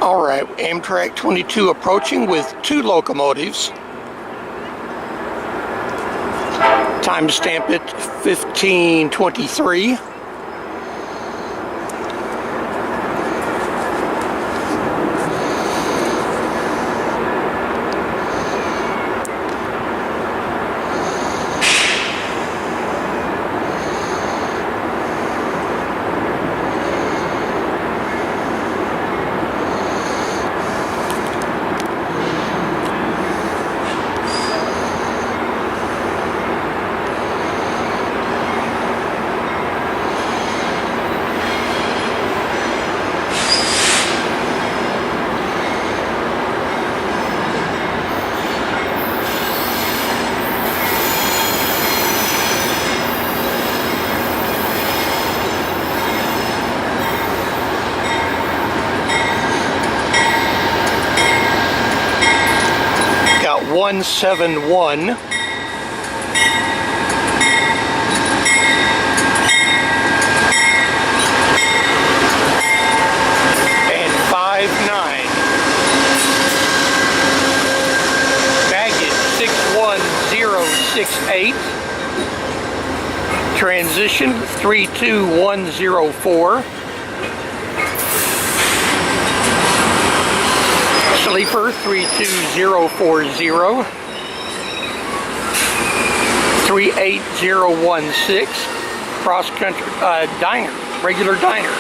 All right, Amtrak 22 approaching with 2 locomotives. Timestamp it 15:23. Got 171. And 59. Baggage 61068. Transition 32104. Sleeper 32040. 38016. Cross country diner, regular diner.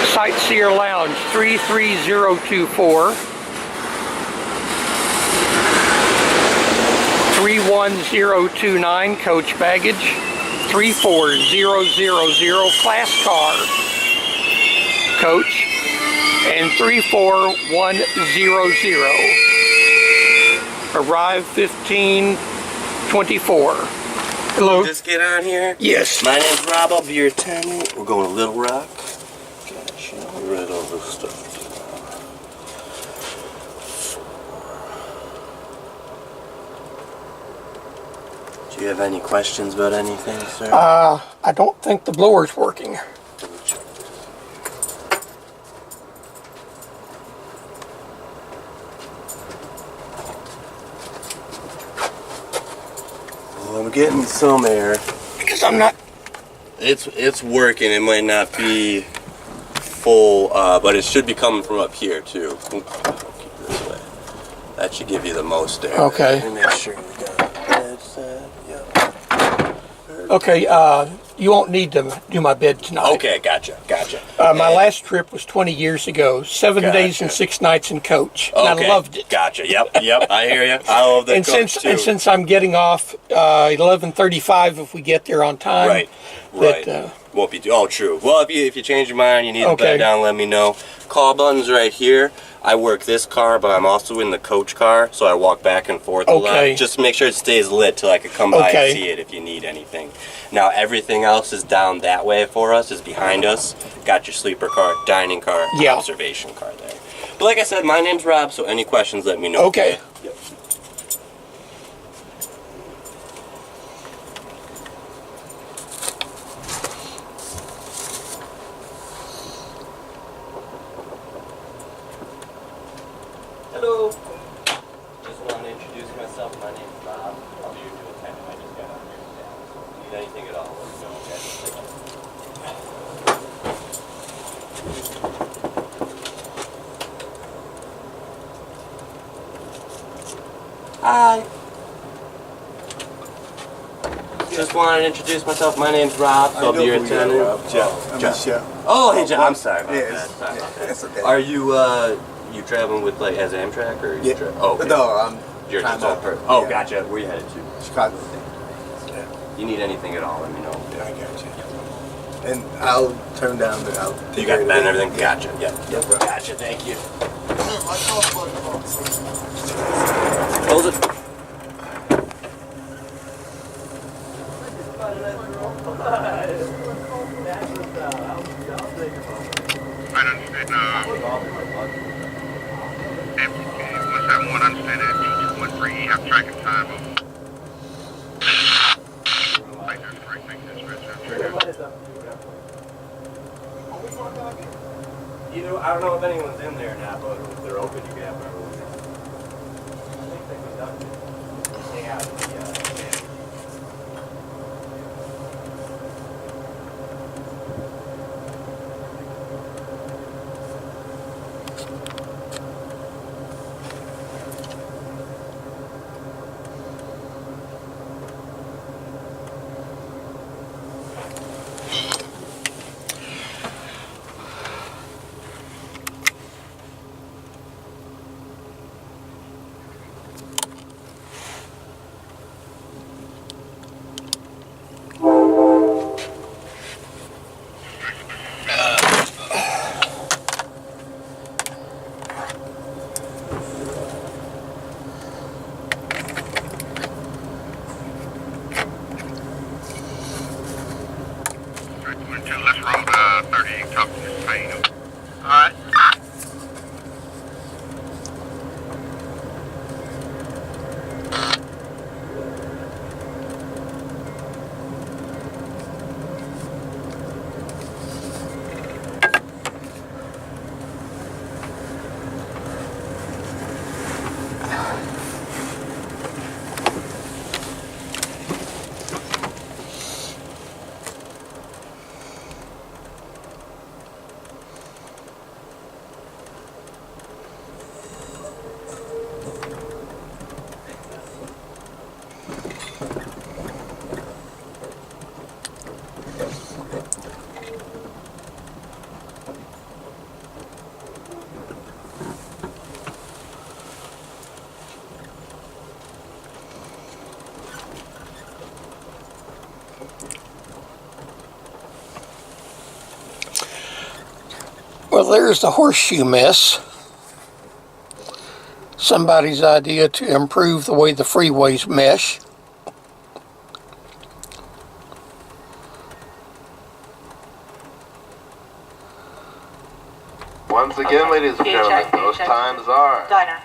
Sightseer Lounge 33024. 31029. Coach baggage 34000. Class car coach. And 34100. Arrive 15:24. Hello. Just get on here. Yes. My name's Rob. I'll be your attendant. We're going to Little Rock. Gotcha. Get rid of all this stuff. Do you have any questions about anything, sir? I don't think the blower's working. I'm getting some air. Because I'm not... It's working. It might not be full, but it should be coming from up here too. I'll keep this way. That should give you the most air. Okay. Let me make sure we got bed set. Yep. Okay, you won't need to do my bed tonight. Okay, gotcha. My last trip was 20 years ago. 7 days and 6 nights in coach. And Okay. I loved it. Gotcha. Yep. I hear you. I love that. And since I'm getting off 11:35 if we get there on time. Right. Won't be. Oh, true. Well, if you change your mind, you need to bed down. Let me know. Call button's right here. I work this car, but I'm also in the coach car, so I walk back and forth a lot. Just to make sure it stays lit till I can come by and see it if you need anything. Now everything else is down that way for us, is behind us. Got your sleeper car, dining car, observation car there. But like I said, my name's Rob, so any questions, let me know. Okay. Yep. Hello. Just want to introduce myself. My name's Rob. I'll be your new attendant. I just got on here with Dad. Need anything at all, let me know, okay? Hi. Just wanted to introduce myself. My name's Rob, so I'll be your attendant. Jeff. Oh, hey, Jeff. I'm sorry about that. Sorry about that. It's okay. Are you you traveling with like as Amtrak or? Yeah. Oh, okay. No, I'm. You're just on purpose. Oh, gotcha. Where you headed to? Chicago. Yeah. You need anything at all? Let me know. I got you. And I'll turn down the. You got the bed and everything. Gotcha. Yep. Yep. Gotcha. Thank you. Close it. Tracking time. You either. I don't know if anyone's in there now, but if they're open, you can have whatever one. I think they conducted. They have the let's roll the 30 top to Spain. Alright. Well, there's the horseshoe mess. Somebody's idea to improve the way the freeways mesh. Once again, ladies and gentlemen, those times are... Diner.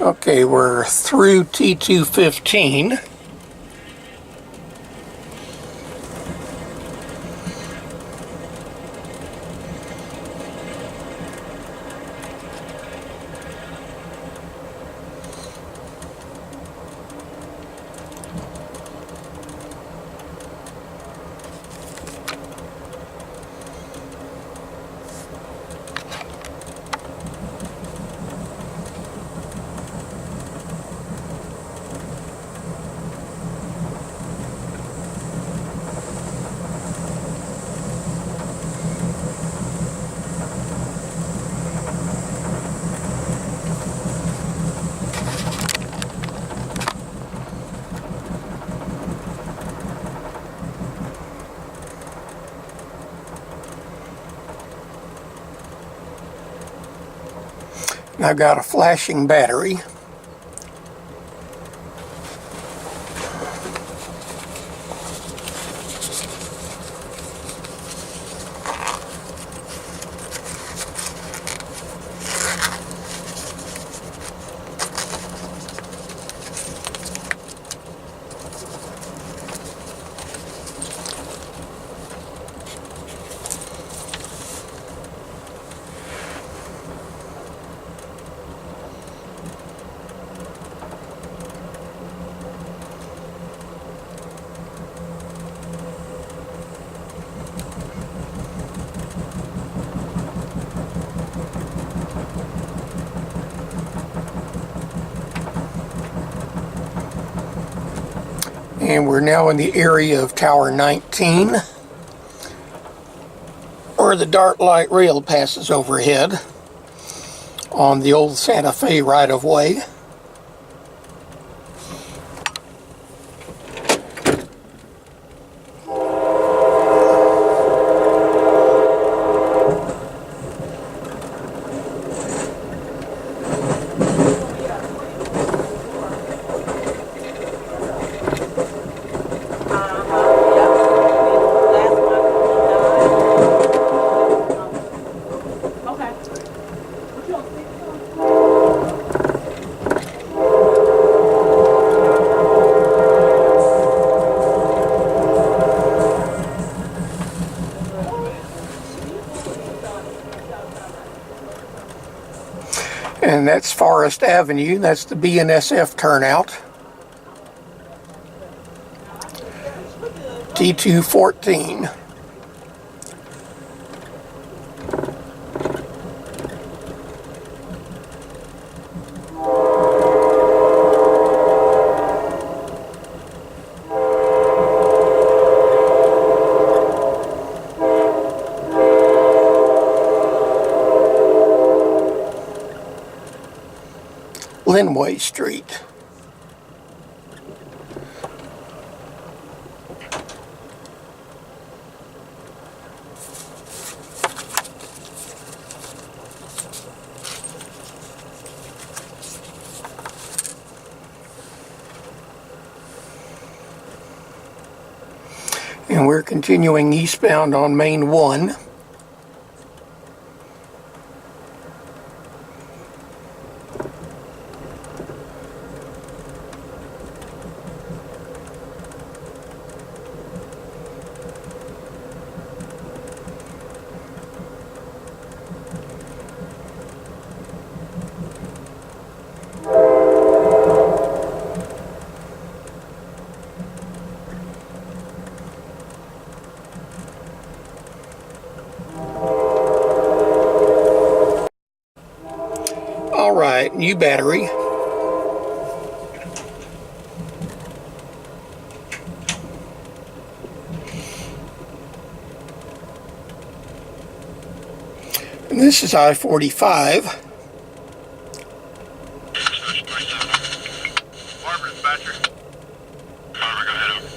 Okay, we're through T215. I've got a flashing battery. And we're now in the area of Tower 19, where the dark light rail passes overhead on the old Santa Fe right-of-way. And that's Forest Avenue. That's the BNSF turnout. T214. Linway Street. And we're continuing eastbound on Main 1. All right, new battery. And this is I-45. Barber dispatcher. Barber, go ahead over.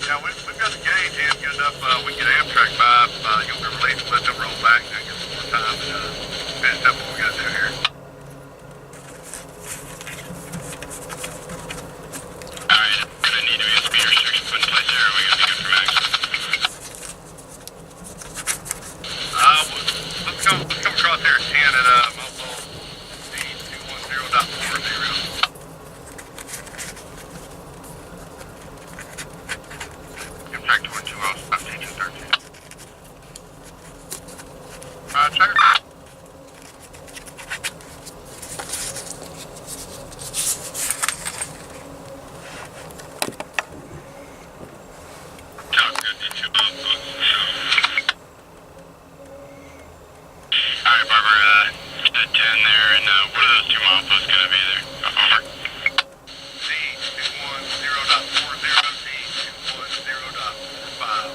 Yeah, we've got the gauge in good enough. We can get Amtrak by. You'll be released, let them roll back and get some more time and finish up what we got to do here. Alright, gonna need to be a speed restriction put in place there, or we gonna be good for max? Let's come across here at 10 at mobile D210.40. Amtrak 220, stop station 13. Checker. Alright, Barber, at 10 there, and what are those two mileposts going to be there? Over. D210.40, D210.45.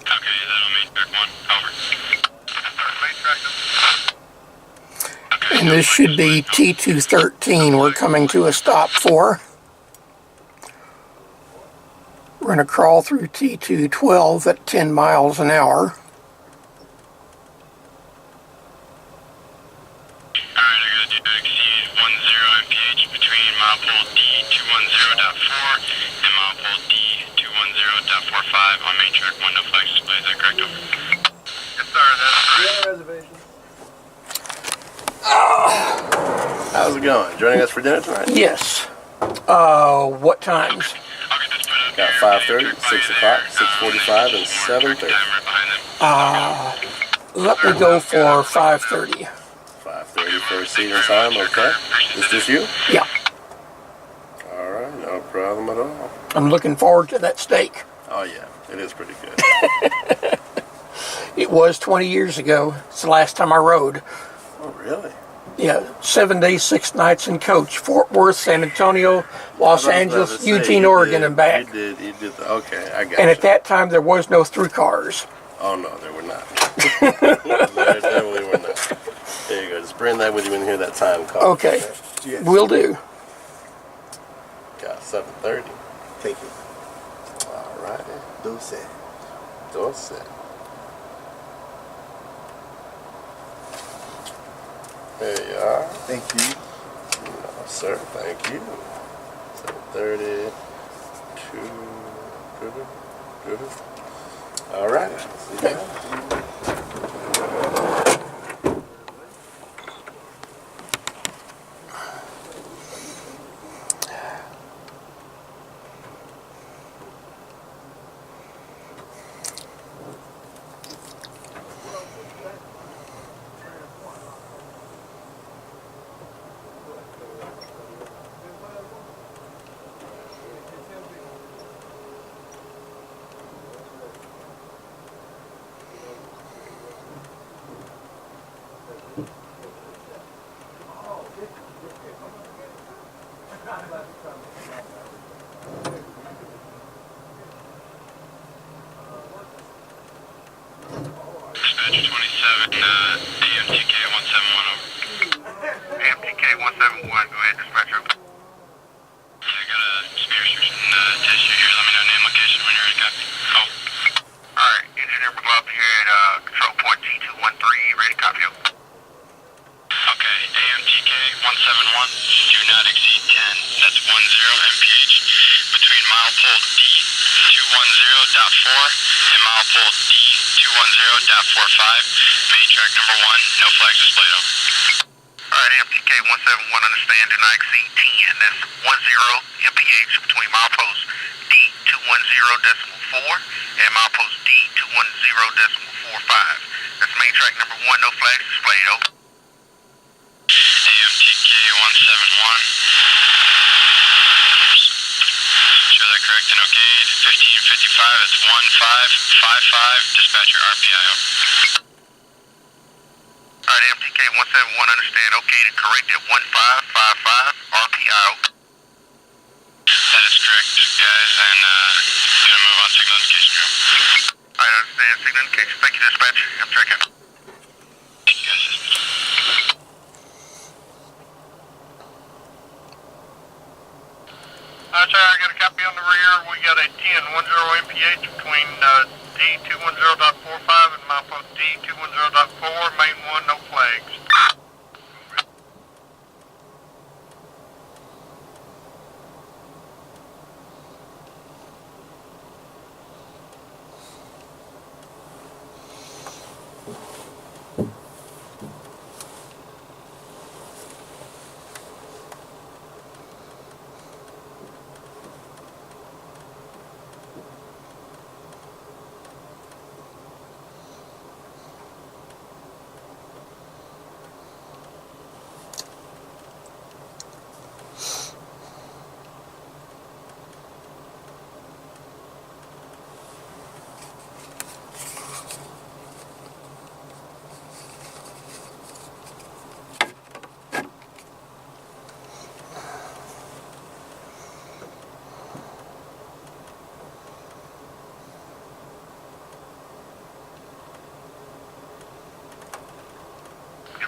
Okay, is that on main track 1? Over. Main track 1. And this should be T213 we're coming to a stop for. We're going to crawl through T212 at 10 miles an hour. Alright, I gotta do exceed 10 mph between milepole D210.4 and milepole D210.45 on main track 1, no flex display. Is that correct? Over. Yes, sir, that's correct. Reservation. How's it going? Joining us for dinner tonight? Yes. What times? I'll get this put up Got here. 5:30, 6 o'clock, 6:45, and 7:30. Let me go for 5:30. 5:30 for a seat and time, okay? Is this you? Yeah, All right, no problem at all. I'm looking forward to that steak. Oh yeah, it is pretty good. It was 20 years ago. It's the last time I rode. Oh, really? Yeah, 7 days, 6 nights in coach. Fort Worth, San Antonio, Los Angeles, Eugene, Oregon, and back. You did. Okay, I got And you. at that time, there was no through cars. Oh, no, there were not. There definitely were not. There you go. Just bring that with you when you hear that time call. Okay, will do. Got 7:30. Take it. All right. Dorset. There you are. Thank you. No, sir. Thank you. 7:30. 2. Good. All right. See you now. Dispatcher 27, AMTK 171 over. AMTK 171, go ahead, dispatcher. Yeah, I got a spear restriction tissue here. Let me know name, location when you're ready, copy. Oh. Alright, engineer will go up here at control point T213, ready, copy. Okay, AMTK 171, do not exceed 10. That's 10 mph between milepole D210.4 and milepole D210.45. Main track number 1, no flags displayed, over. Alright, AMTK 171, understand, do not exceed 10. That's 10 mph between milepost D210.4 and milepost D210.45. That's main track number 1, no flags displayed, over. AMTK 171. Show that correct and okayed. 1555, that's 1555. Dispatcher RPI, over. Alright, AMTK 171, understand, okay to correct at 1555 RPI, over. That is correct, guys, and gonna move on signal indication drill. Alright, understand, signal indication. Thank you, dispatch. Amtrak out. Thank you, guys. Sir, I got a copy on the rear. We got a 10 mph between D210.45 and milepost D210.4. Main 1, no flags.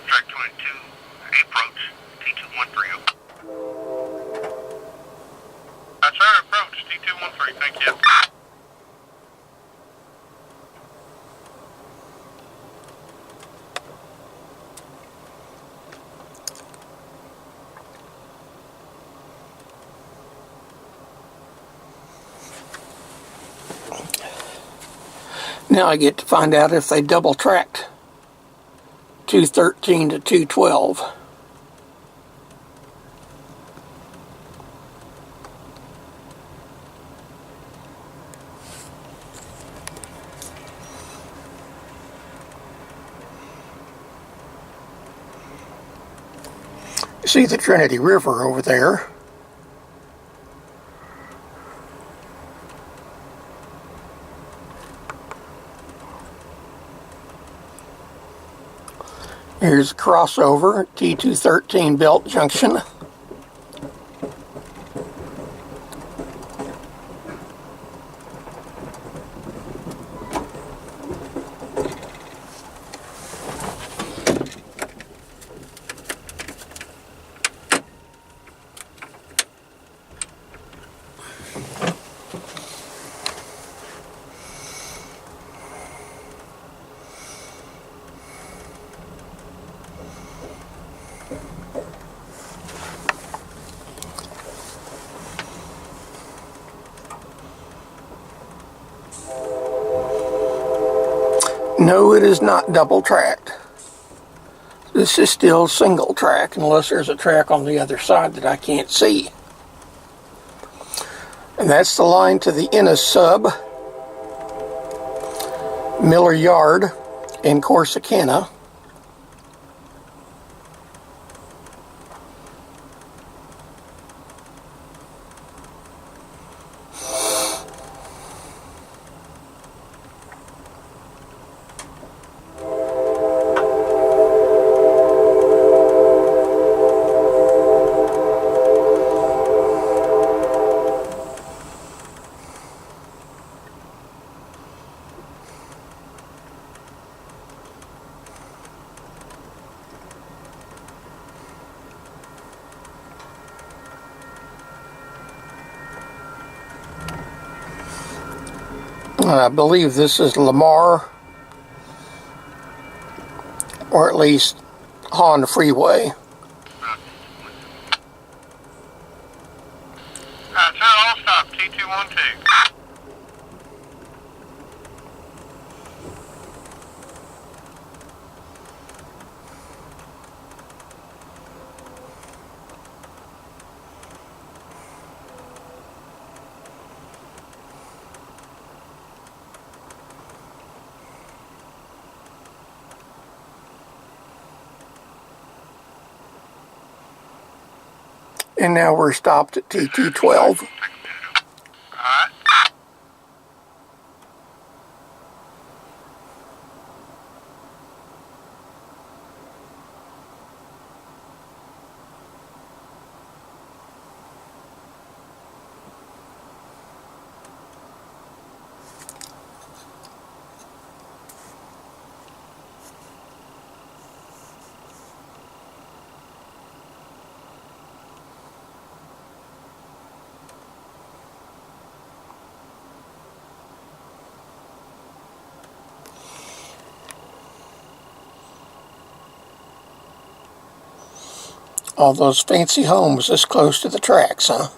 Track 22, approach, T213. Sir, approach, T213, thank you. Now I get to find out if they double tracked 213 to 212. You see the Trinity River over there. Here's a crossover, T213 belt junction. No, it is not double tracked. This is still single track unless there's a track on the other side that I can't see. And that's the line to the Ennis sub, Miller Yard in Corsicana. I believe this is Lamar, or at least Honda Freeway. Sir, all stop, T212. And now we're stopped at T212. Alright. All those fancy homes this close to the tracks, huh?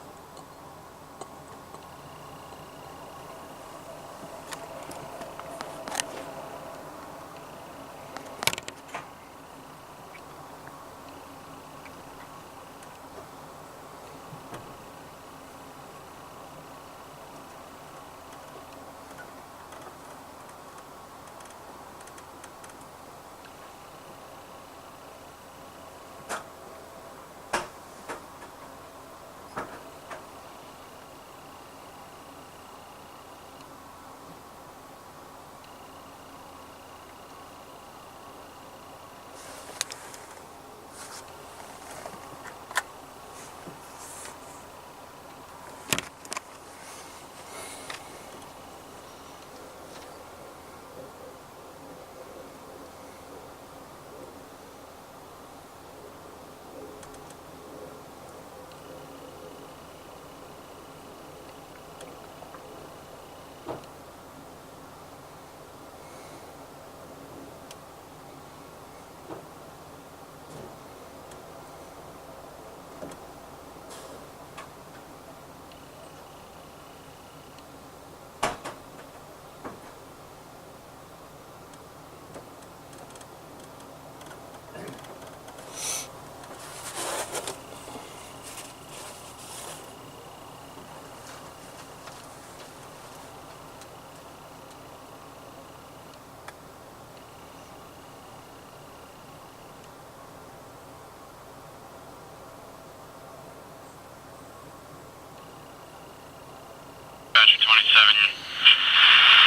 Badger 27,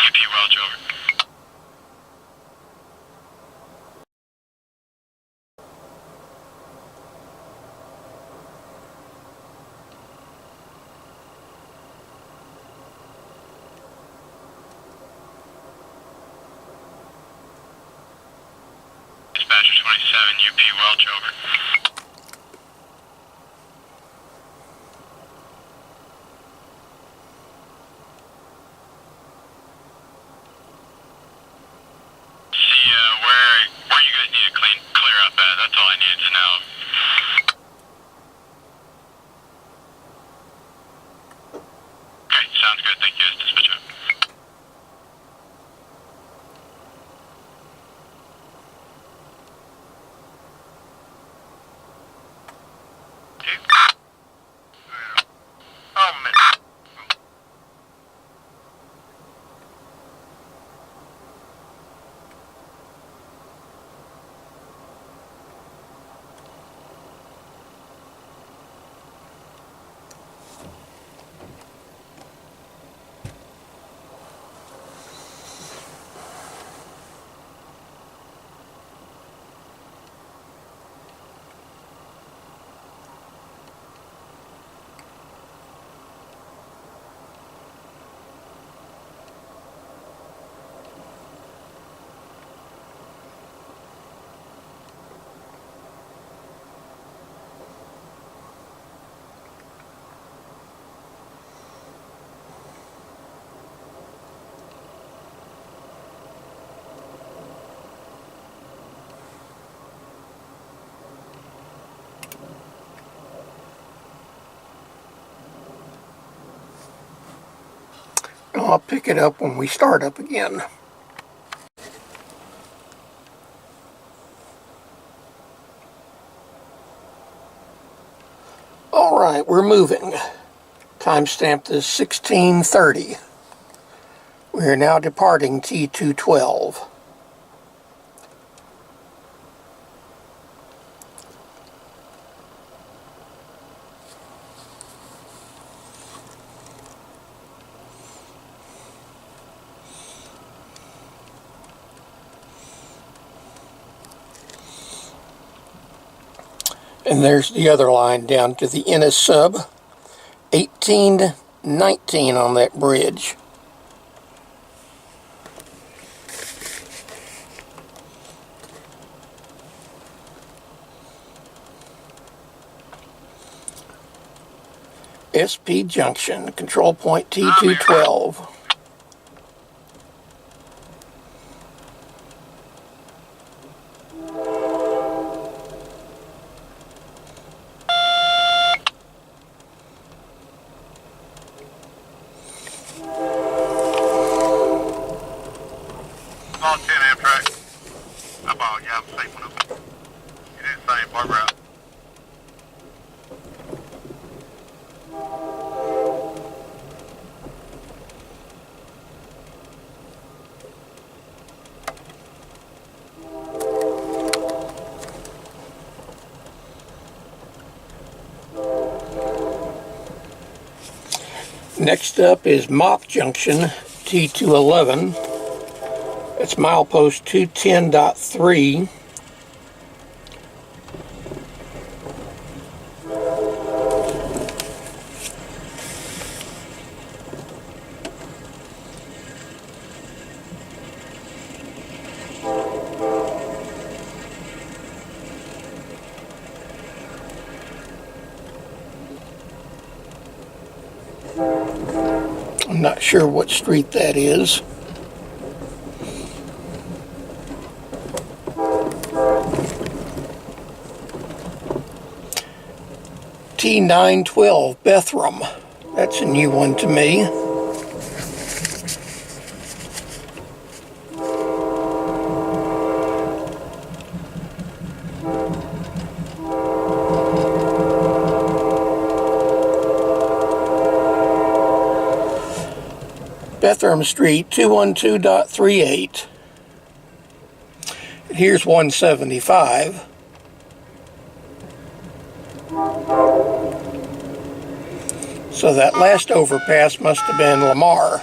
UP Welch, over. Dispatcher 27, UP Welch, over. See, where you guys need to clear up at, that's all I needed to know. Okay, sounds good, thank you, dispatcher. Oh, man. I'll pick it up when we start up again. All right, we're moving. Timestamp is 16:30. We are now departing T212. And there's the other line down to the NS sub, 1819 on that bridge. SP Junction, control point T212. On 10 Amtrak. I'm on, yeah, I'm safe one up. You didn't say Barber out. Next up is Mop Junction, T211. It's milepost 210.3. I'm not sure what street that is. T912 Bethram. That's a new one to me. Bethram Street 212.38. Here's 175. So that last overpass must have been Lamar.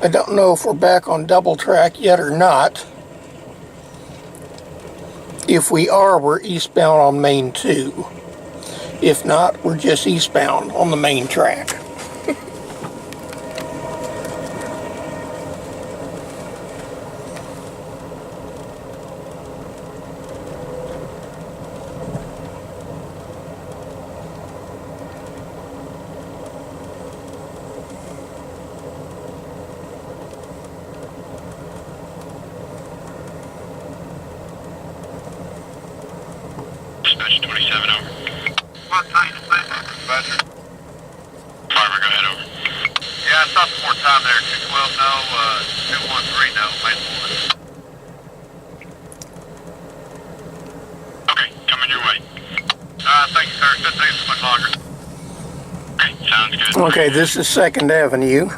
I don't know if we're back on double track yet or not. If we are, we're eastbound on main 2. If not, we're just eastbound on the main track. Dispatch 27 over. Farmer, go ahead over. Yeah, I saw some more time there. 212 no, 213 no, main 1. Okay, coming your way. Thank you, sir. Shouldn't take so much longer. Okay, sounds good. Okay, this is 2nd Avenue.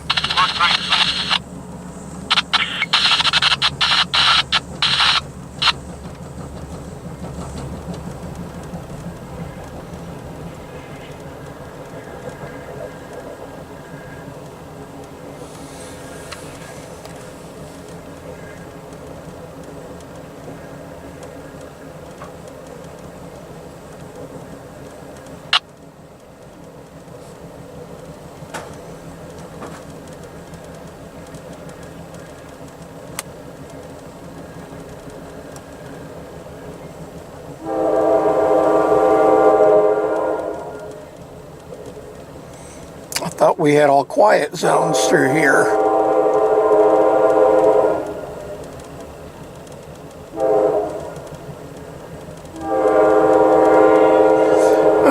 I thought we had all quiet zones through here.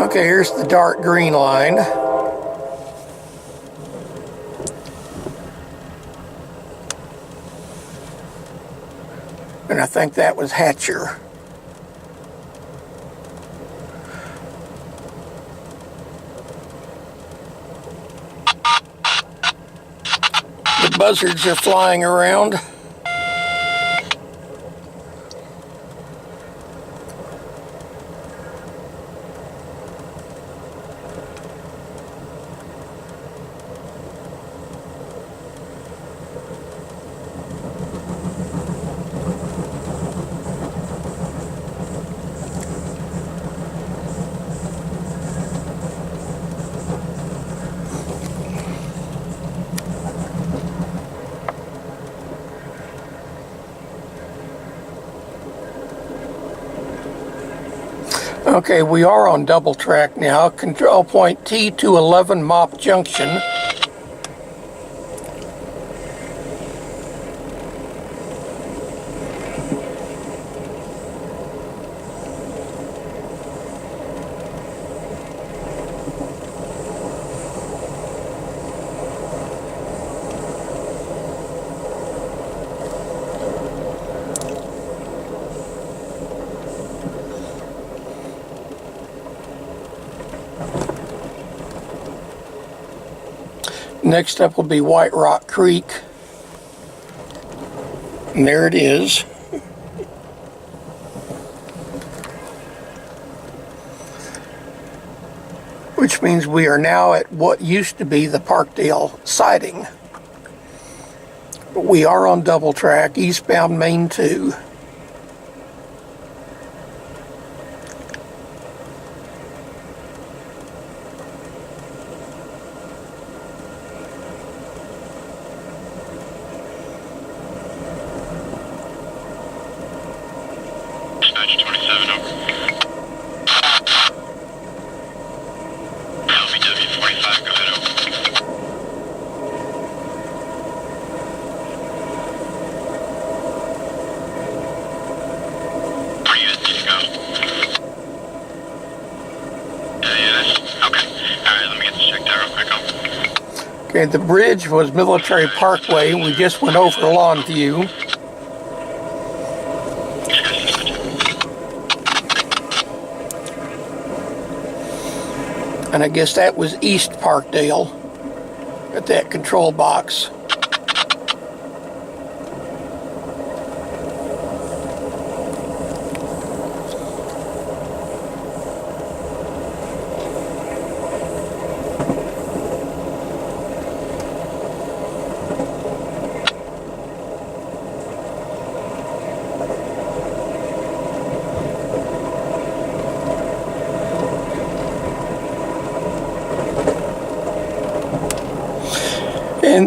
Okay, here's the dark green line. And I think that was Hatcher. The buzzards are flying around. Okay, we are on double track now. Control point T211 Mop Junction. Next up will be White Rock Creek. And there it is. Which means we are now at what used to be the Parkdale siding. But we are on double track, eastbound Main 2. Dispatch 27 over. LBW 45, go ahead over. Are you at Disco? Okay. Alright, let me get this checked out real quick. Over. Okay, the bridge was Military Parkway. We just went over Longview. And I guess that was East Parkdale at that control box.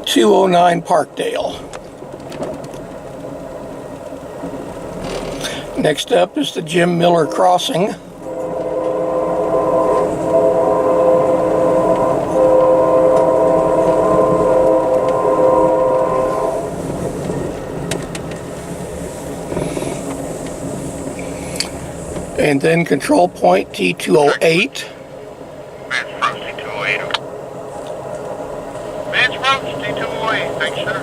209 Parkdale. Next up is the Jim Miller Crossing. And then control point T208. Man's approach T208. Man's approach T208. Thanks, sir.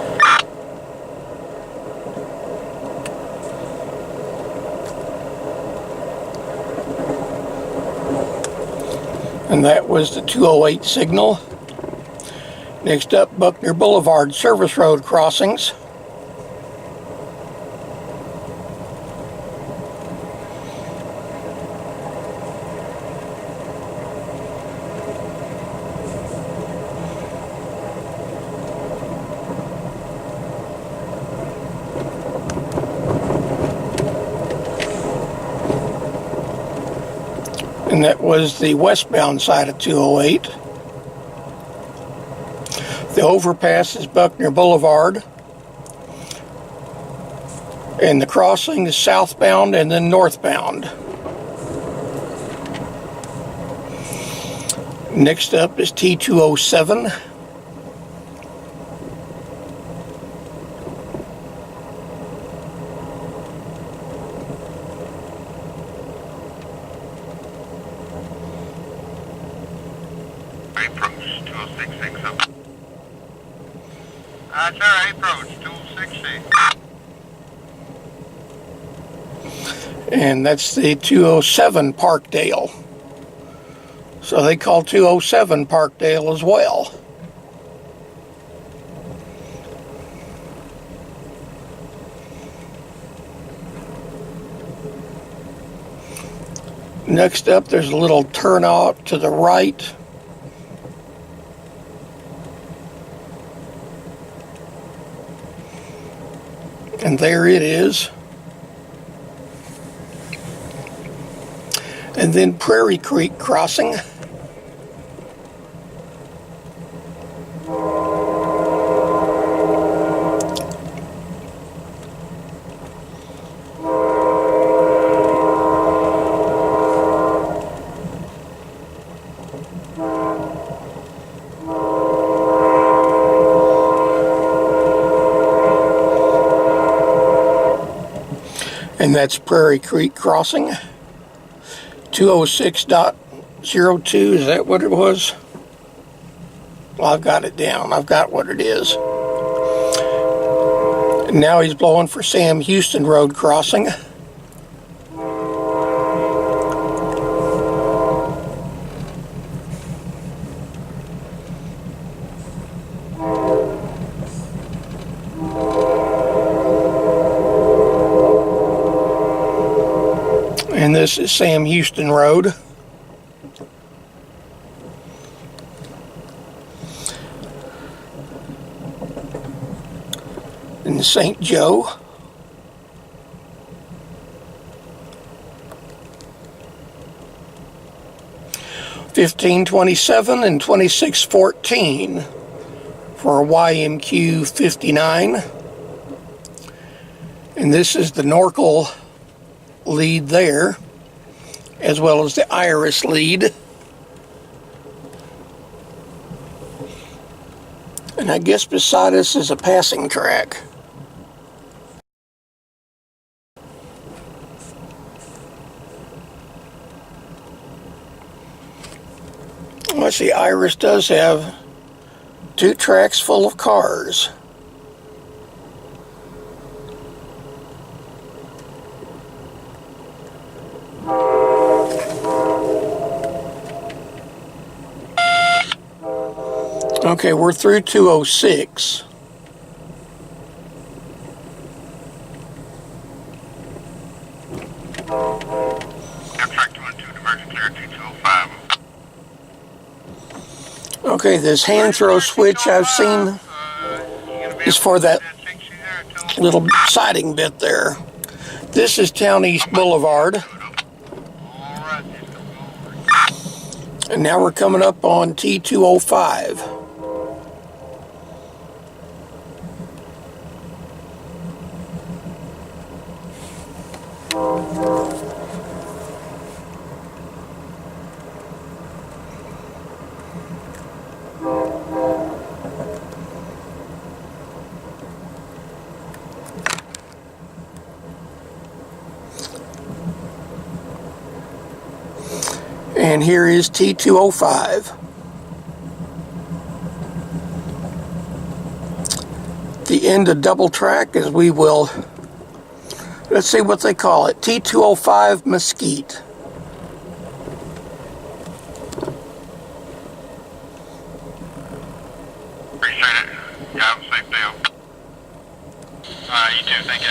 And that was the 208 signal. Next up, Buckner Boulevard Service Road crossings. And that was the westbound side of 208. The overpass is Buckner Boulevard. And the crossing is southbound and then northbound. Next up is T207. Approach 206 up. Sir, approach 266. And that's the 207 Parkdale. So they call 207 Parkdale as well. Next up, there's a little turnout to the right. And there it is. And then Prairie Creek crossing. And that's Prairie Creek crossing. 206.02, is that what it was? Well, I've got it down. I've got what it is. And now he's blowing for Sam Houston Road crossing. And this is Sam Houston Road. In St. Joe. $15.27 and $26.14 for YMQ 59. And this is the Norcal lead there, as well as the Iris lead. And I guess beside us is a passing track. Well, see, Iris does have 2 tracks full of cars. Okay, we're through 206. Amtrak 212, diversion clear 2205. Okay, this hand throw switch I've seen is for that little siding bit there. This is Town East Boulevard. And now we're coming up on T205. And here is T205. The end of double track, as we will, let's see what they call it, T205 Mesquite. Appreciate it. You have a safe day. You too, thank you.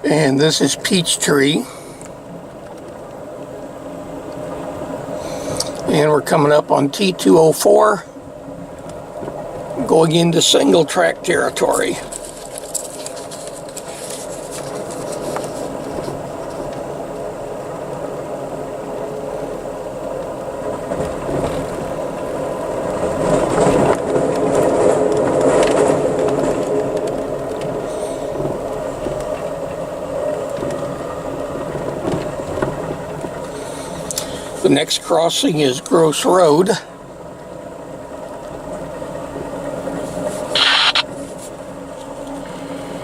And this is Peachtree. And we're coming up on T204, going into single track territory. The next crossing is Gross Road.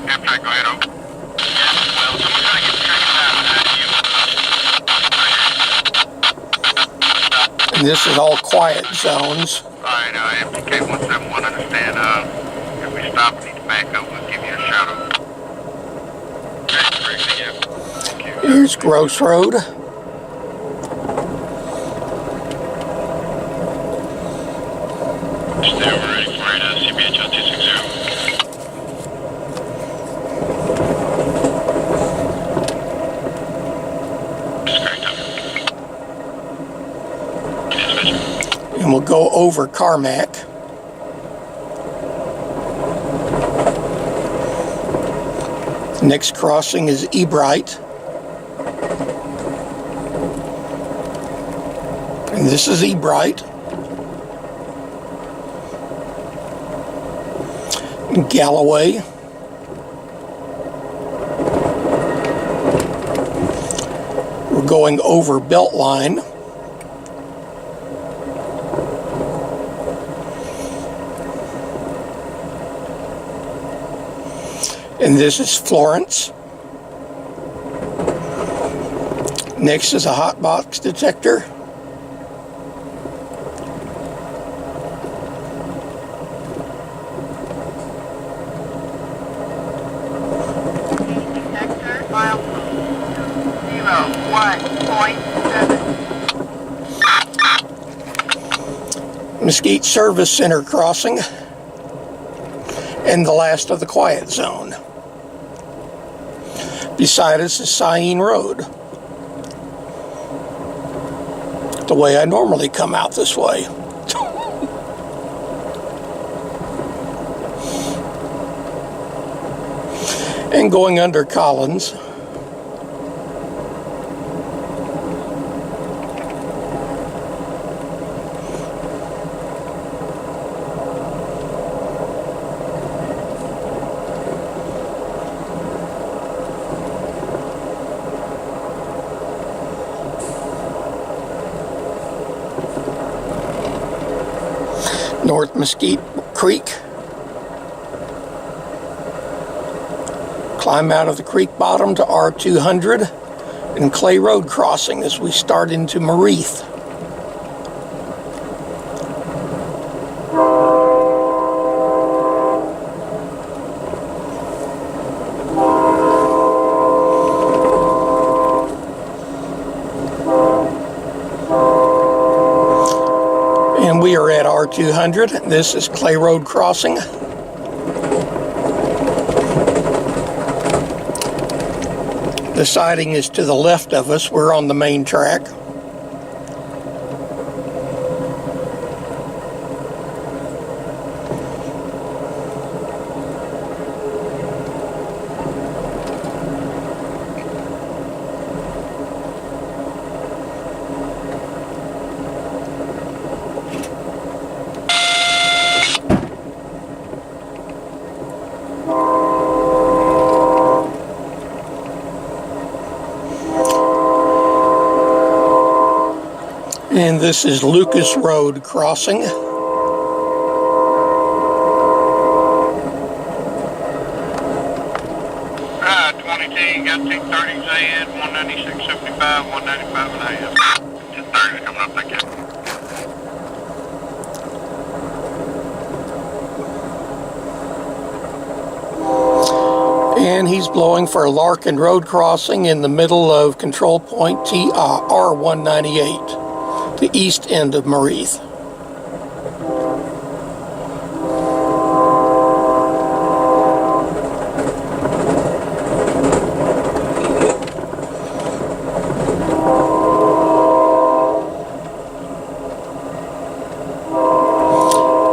Amtrak, go ahead, over. Well, someone's trying to get tracked down. And this is all quiet zones. Alright, MTK-171, understand, if we stop and need to back up, we'll give you a shout out. Okay, Here's Gross Road. Stay over ready for it, CBHL 260. That's correct. And we'll go over Carmack. The next crossing is Ebright. And this is Ebright. Galloway. We're going over Beltline. And this is Florence. Next is a hot box detector. Mile 01.7. Mesquite Service Center crossing. And the last of the quiet zone. Beside us is Cyene Road. The way I normally come out this way. And going under Collins. North Mesquite Creek. Climb out of the creek bottom to R200 and Clay Road crossing as we start into Mareith. And we are at R200. This is Clay Road crossing. The siding is to the left of us. We're on the main track. And this is Lucas Road crossing. 22, you got 230s ahead, 196.75, 195 and a half. 230 coming up, thank you. And he's blowing for a Larkin Road crossing in the middle of control point TR198, the east end of Mareith.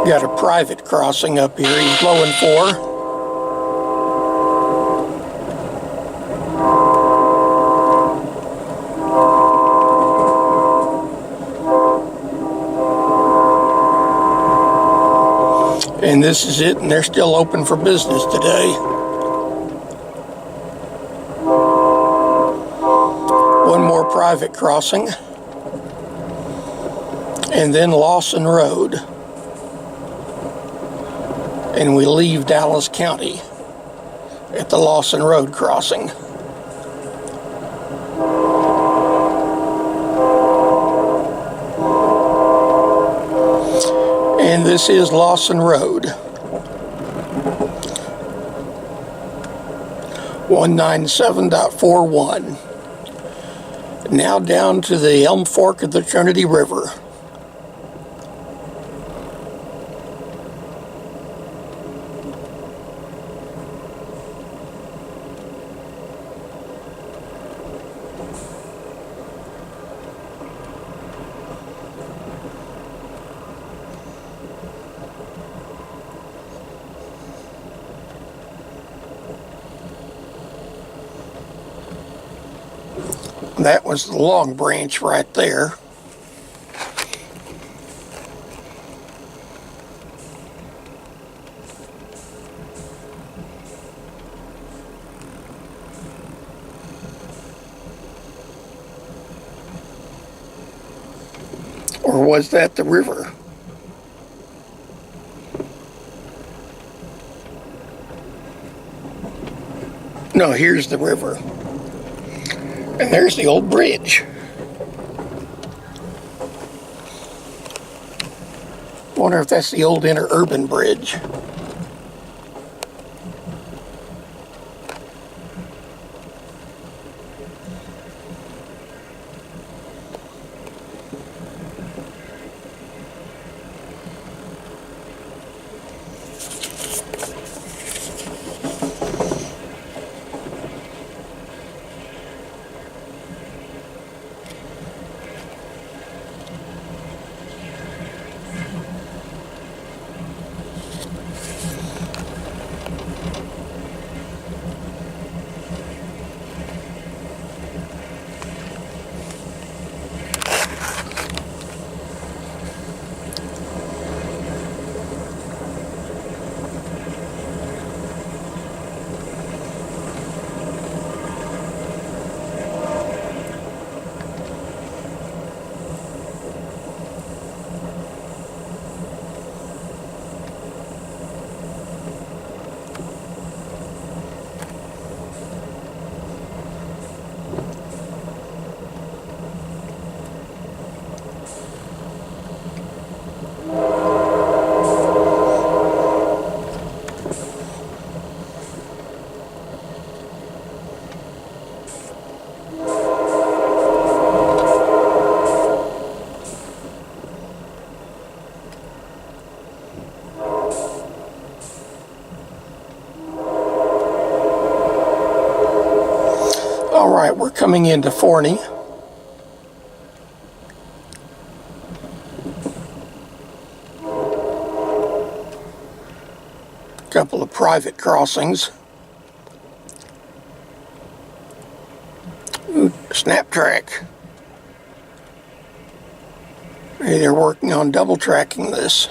Got a private crossing up here he's blowing for. And this is it, and they're still open for business today. One more private crossing. And then Lawson Road. And we leave Dallas County at the Lawson Road crossing. And this is Lawson Road. 197.41. Now down to the Elm Fork of the Trinity River. That was the Long Branch right there. Or was that the river? No, here's the river. And there's the old bridge. Wonder if that's the old interurban bridge. Alright, we're coming into Forney. Couple of private crossings. Ooh, snap track. Hey, they're working on double tracking this.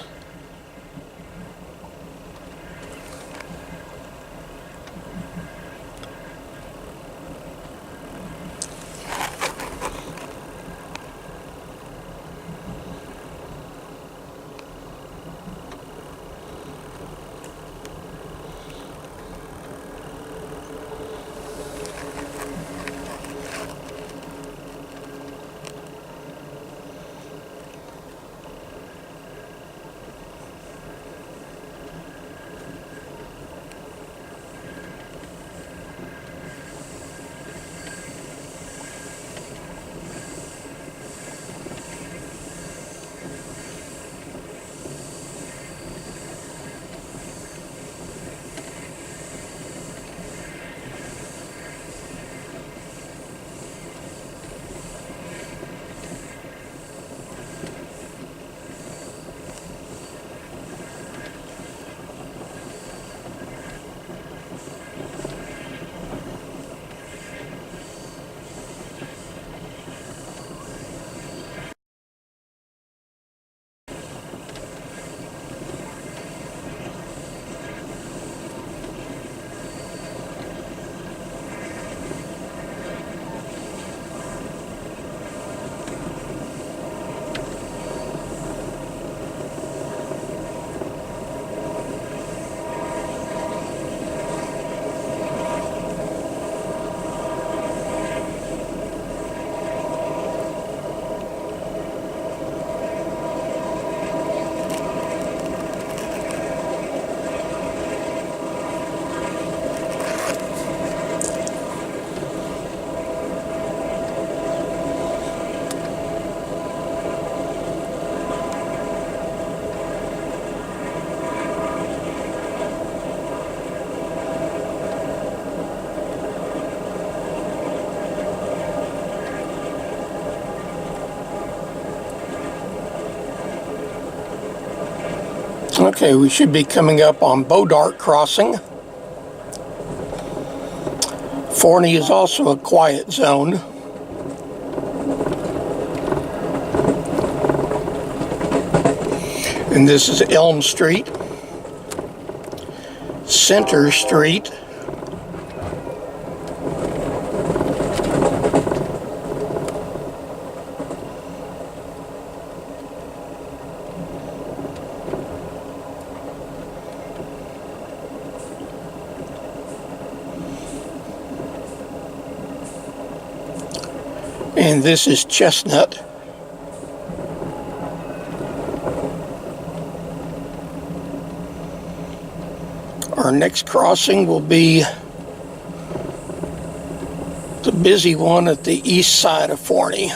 Okay, we should be coming up on Bodart Crossing. Forney is also a quiet zone. And this is Elm Street, Center Street, and this is Chestnut. Our next crossing will be the busy one at the east side of Forney.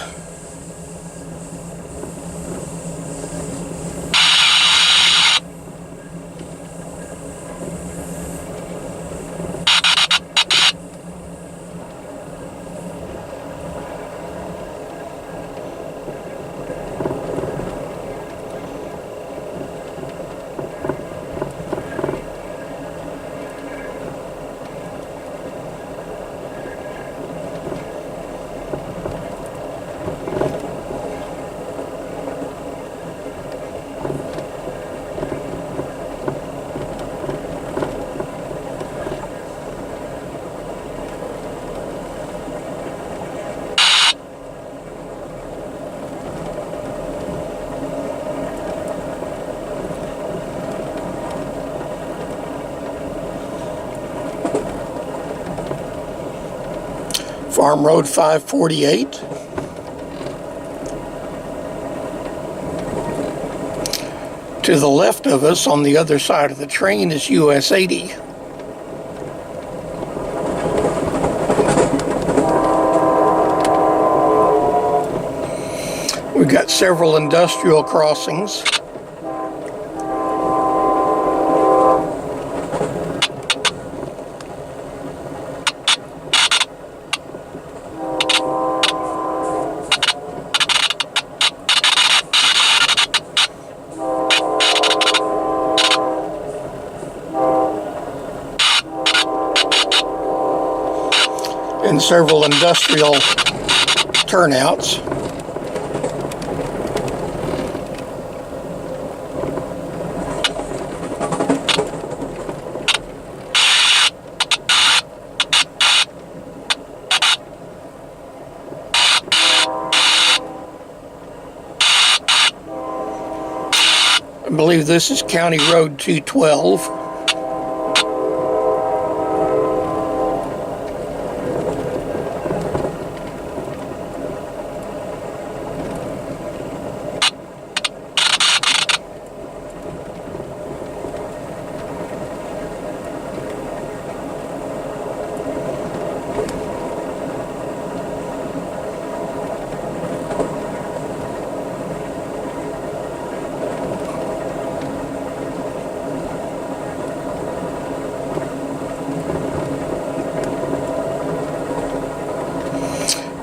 Farm Road 548. To the left of us on the other side of the train is US 80. We've got several industrial crossings. And several industrial turnouts. I believe this is County Road 212.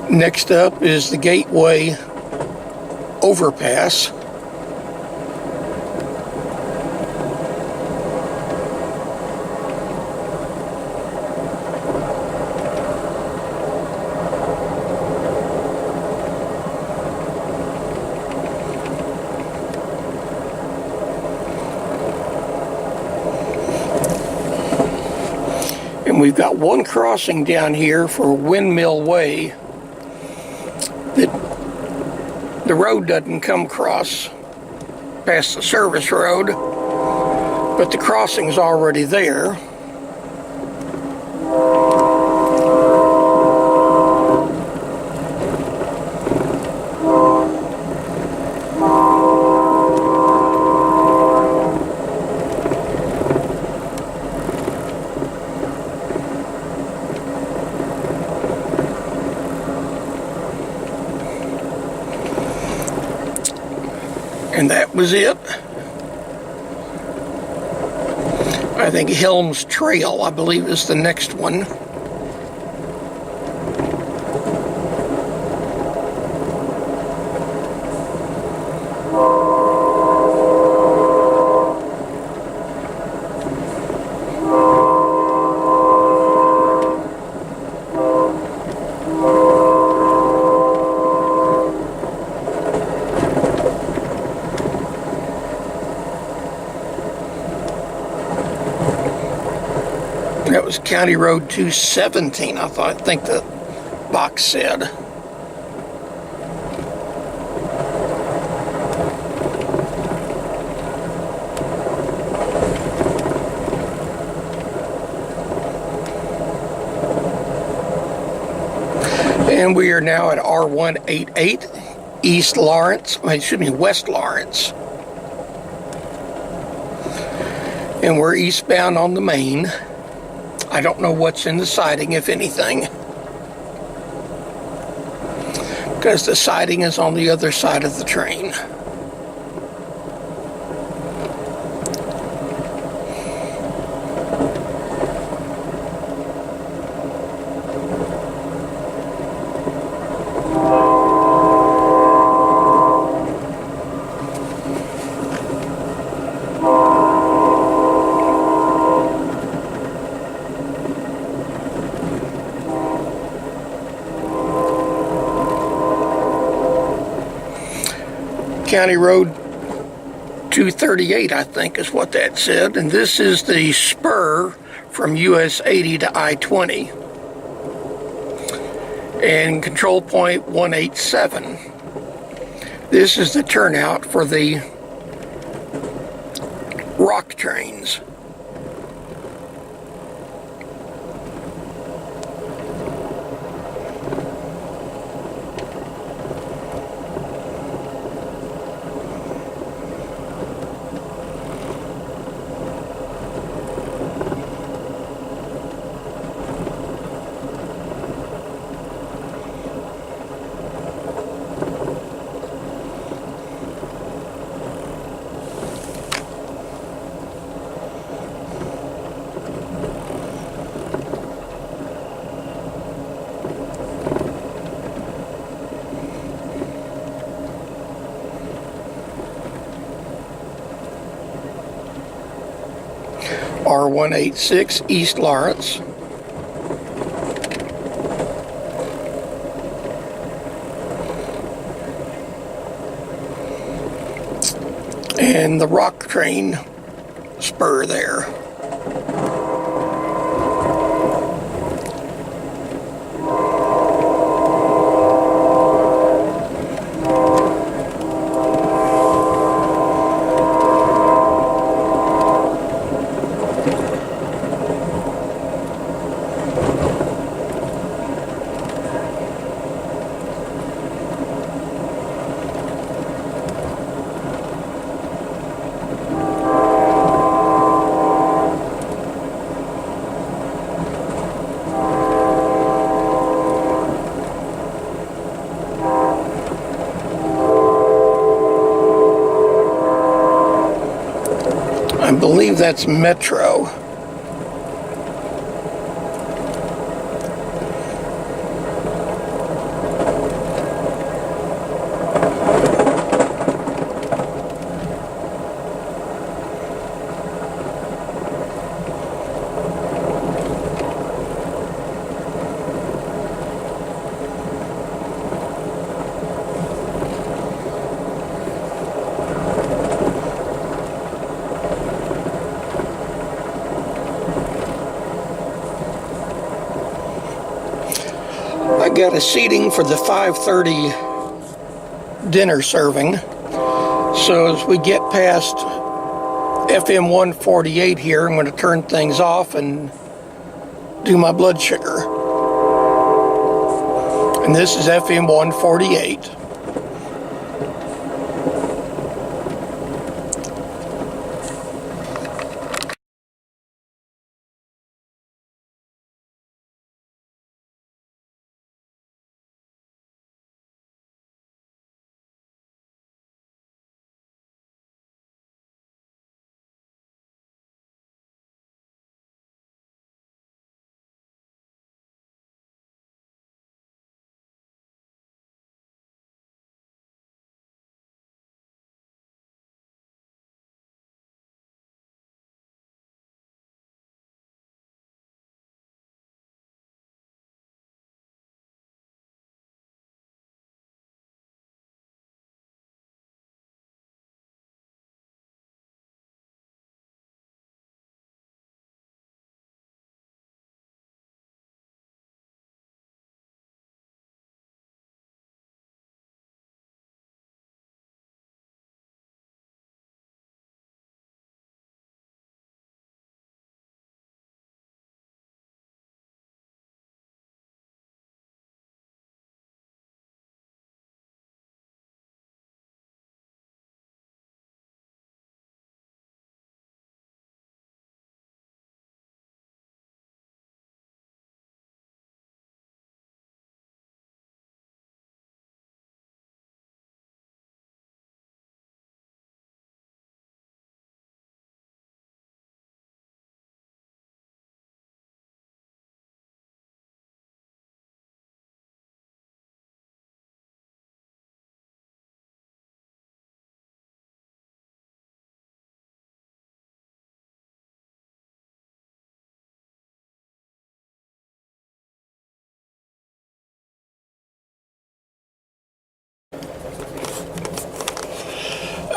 Next up is the Gateway overpass. And we've got one crossing down here for Windmill Way. The road doesn't come across past the service road, but the crossing's already there. And that was it. I think Helms Trail, I believe, is the next one. That was County Road 217, I think the box said. And we are now at R188 East Lawrence, West Lawrence. And we're eastbound on the main. I don't know what's in the siding, if anything, because the siding is on the other side of the train. County Road 238, I think is what that said, and this is the spur from US 80 to I-20, and control point 187. This is the turnout for the rock trains. R186 East Lawrence. And the rock train spur there. I believe that's Metro. I got a seating for the 5:30 dinner serving. So as we get past FM 148 here, I'm going to turn things off and do my blood sugar. And this is FM 148.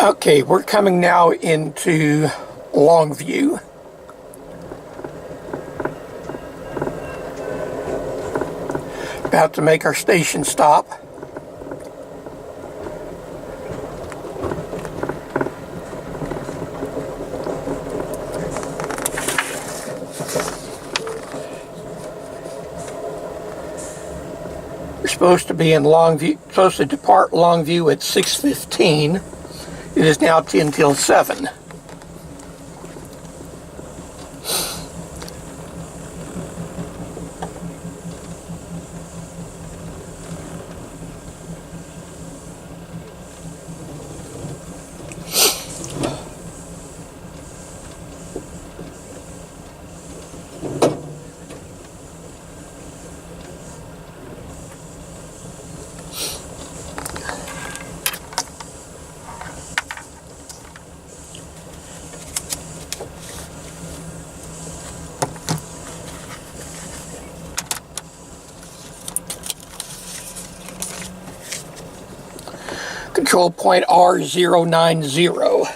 Okay, we're coming now into Longview. About to make our station stop. We're supposed to be in Longview, supposed to depart Longview at 6:15. It is now 10 till 7. Control point R090.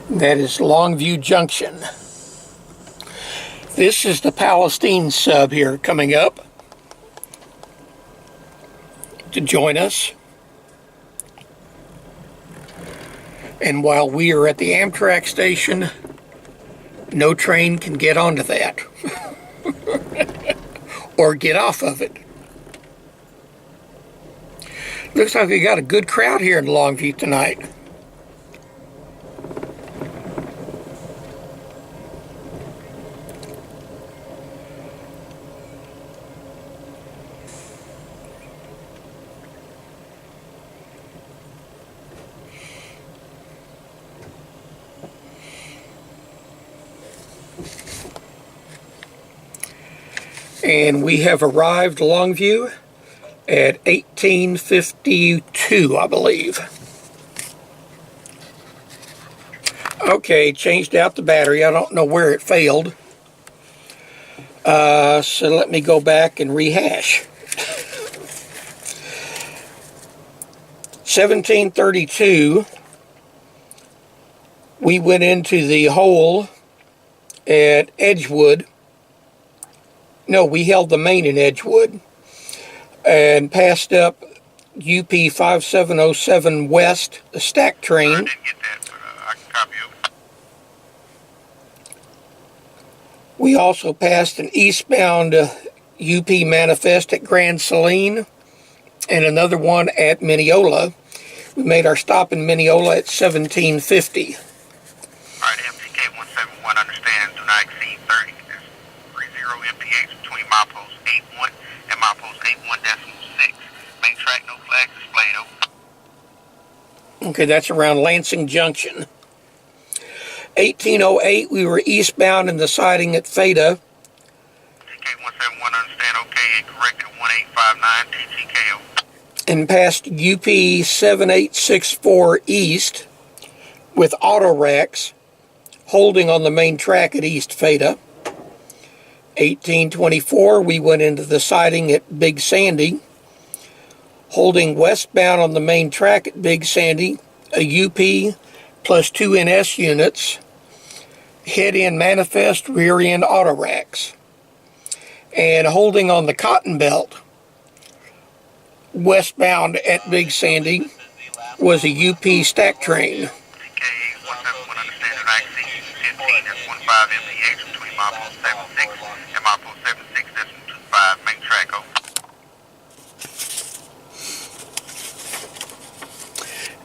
That is Longview Junction. This is the Palestine sub here coming up to join us. And while we are at the Amtrak station, no train can get onto that. Or get off of it. Looks like we got a good crowd here in Longview tonight. And we have arrived Longview at 1852, I believe. Okay, changed out the battery. I don't know where it failed. So let me go back and rehash. 1732, we went into the hole at Edgewood. No, we held the main in Edgewood and passed up UP 5707 West, the stack train. I didn't get that, but I can copy it. We also passed an eastbound UP manifest at Grand Saline and another one at Mineola. We made our stop in Mineola at 1750. All right, MTK 171, understand, do not exceed 30. That's 30 MPH between milepost 81 and milepost 81.6. Main track, no flags displayed, over. Okay, that's around Lansing Junction. 1808, we were eastbound in the siding at Theta. TK 171, understand, okay, incorrect at 1859, TTKO. And passed UP 7864 East with auto racks holding on the main track at East Theta. 1824, we went into the siding at Big Sandy, holding westbound on the main track at Big Sandy, a UP plus 2 NS units, head-end manifest, rear-end auto racks. And holding on the Cotton Belt, westbound at Big Sandy, was a UP stack train. TK 171, understand, do not exceed 15, that's 15 MPH between milepost 76 and milepost 76.25, main track, over.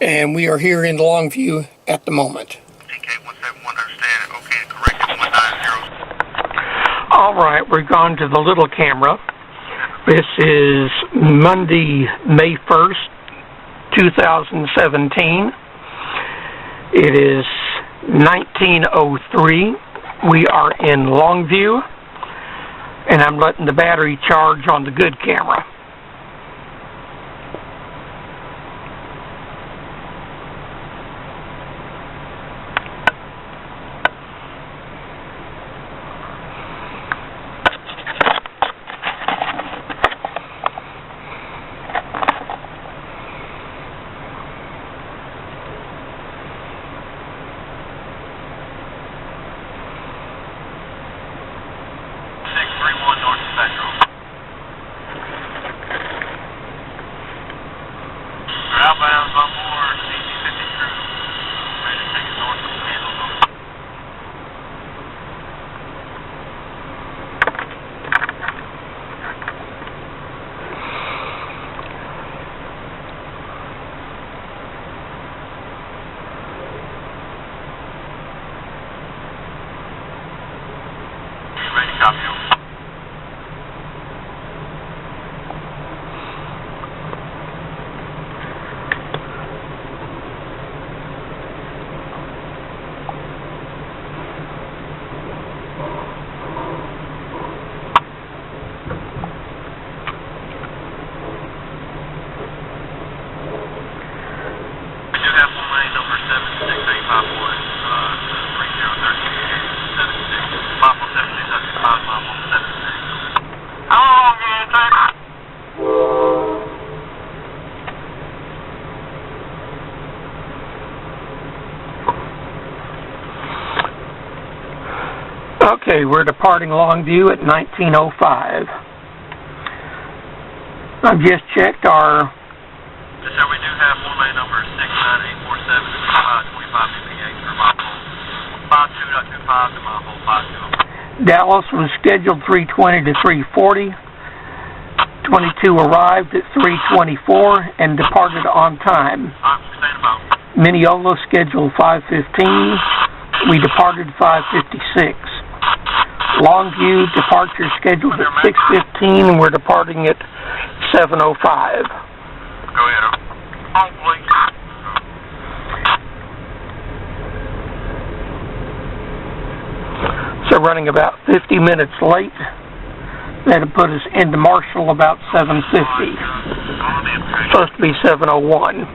And we are here in Longview at the moment. TK 171, understand, okay, correct at 190. All right, we're gone to the little camera. This is Monday, May 1st, 2017. It is 1903. We are in Longview, and I'm letting the battery charge on the good camera. Okay, we're departing Longview at 19:05. I've just checked our... Yes, sir, we do have one lane number 69847, 25 mph for mile pole 52.25 to mile pole 52. Dallas was scheduled 320 to 340. 22 arrived at 324 and departed on time. Stand about. Mineola scheduled 5:15. We departed 5:56. Longview departure scheduled at 6:15 and we're departing at 7:05. Go ahead. On, please. So running about 50 minutes late. That'll put us into Marshall about 7:50. Supposed to be 7:01.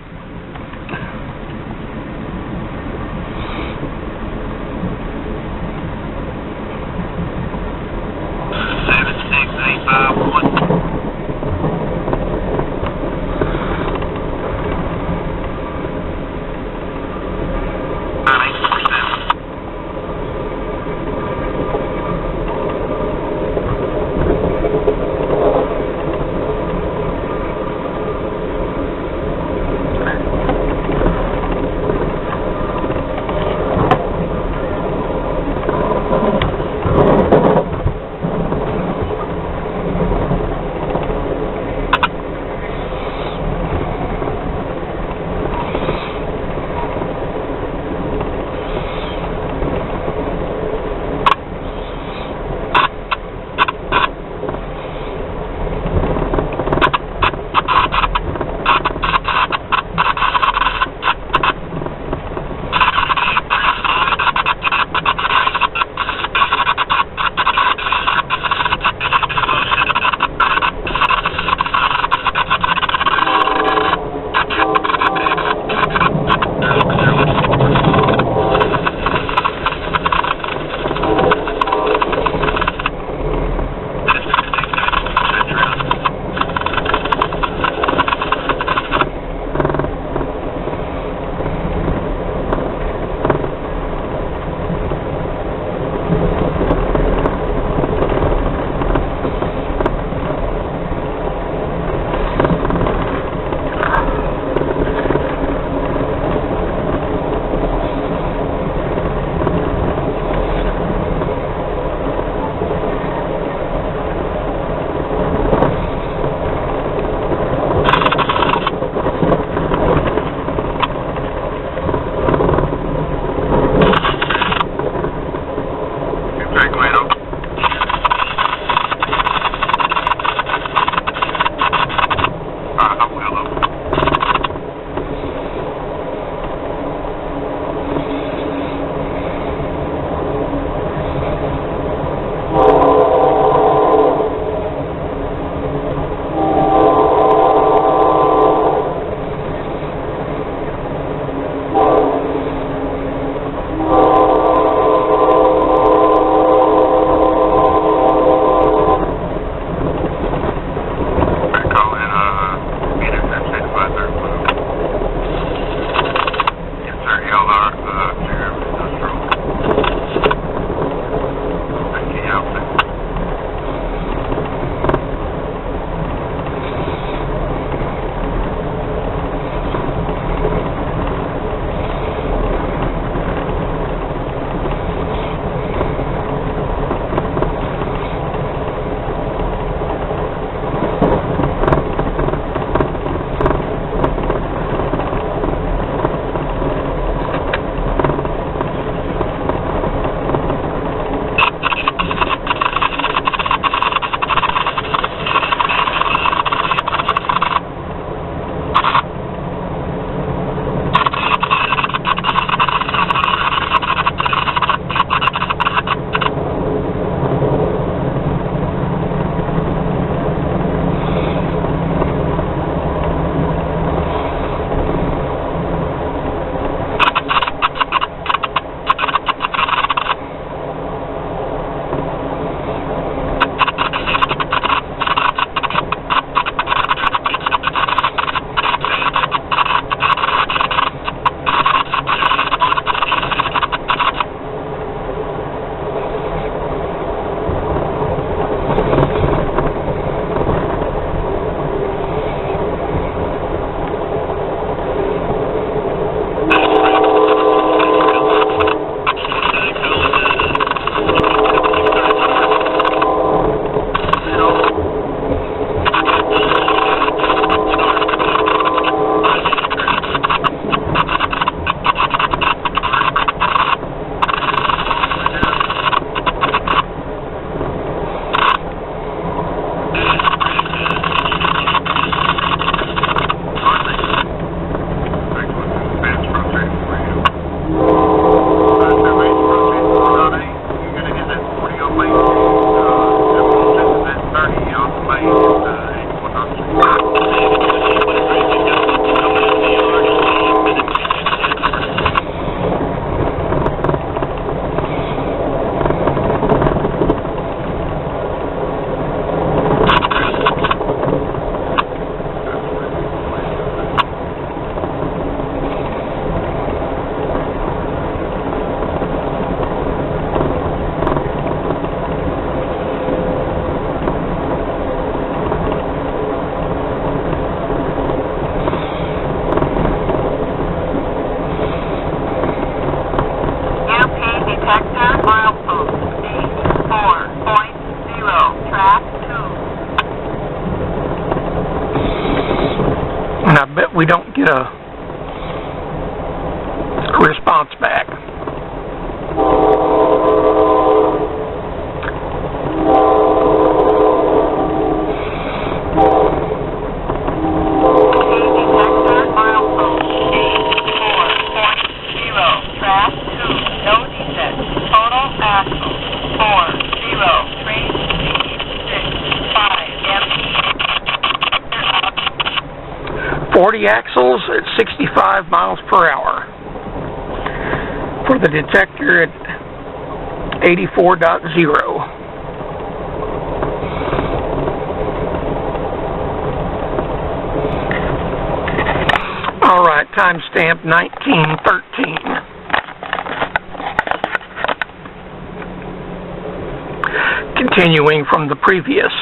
we don't get a response back. Axles at 65 miles per hour. For the detector at 84.0. All right, timestamp 1913. Continuing from the previous.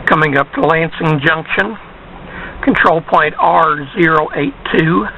Coming up to Lansing Junction, control point R082.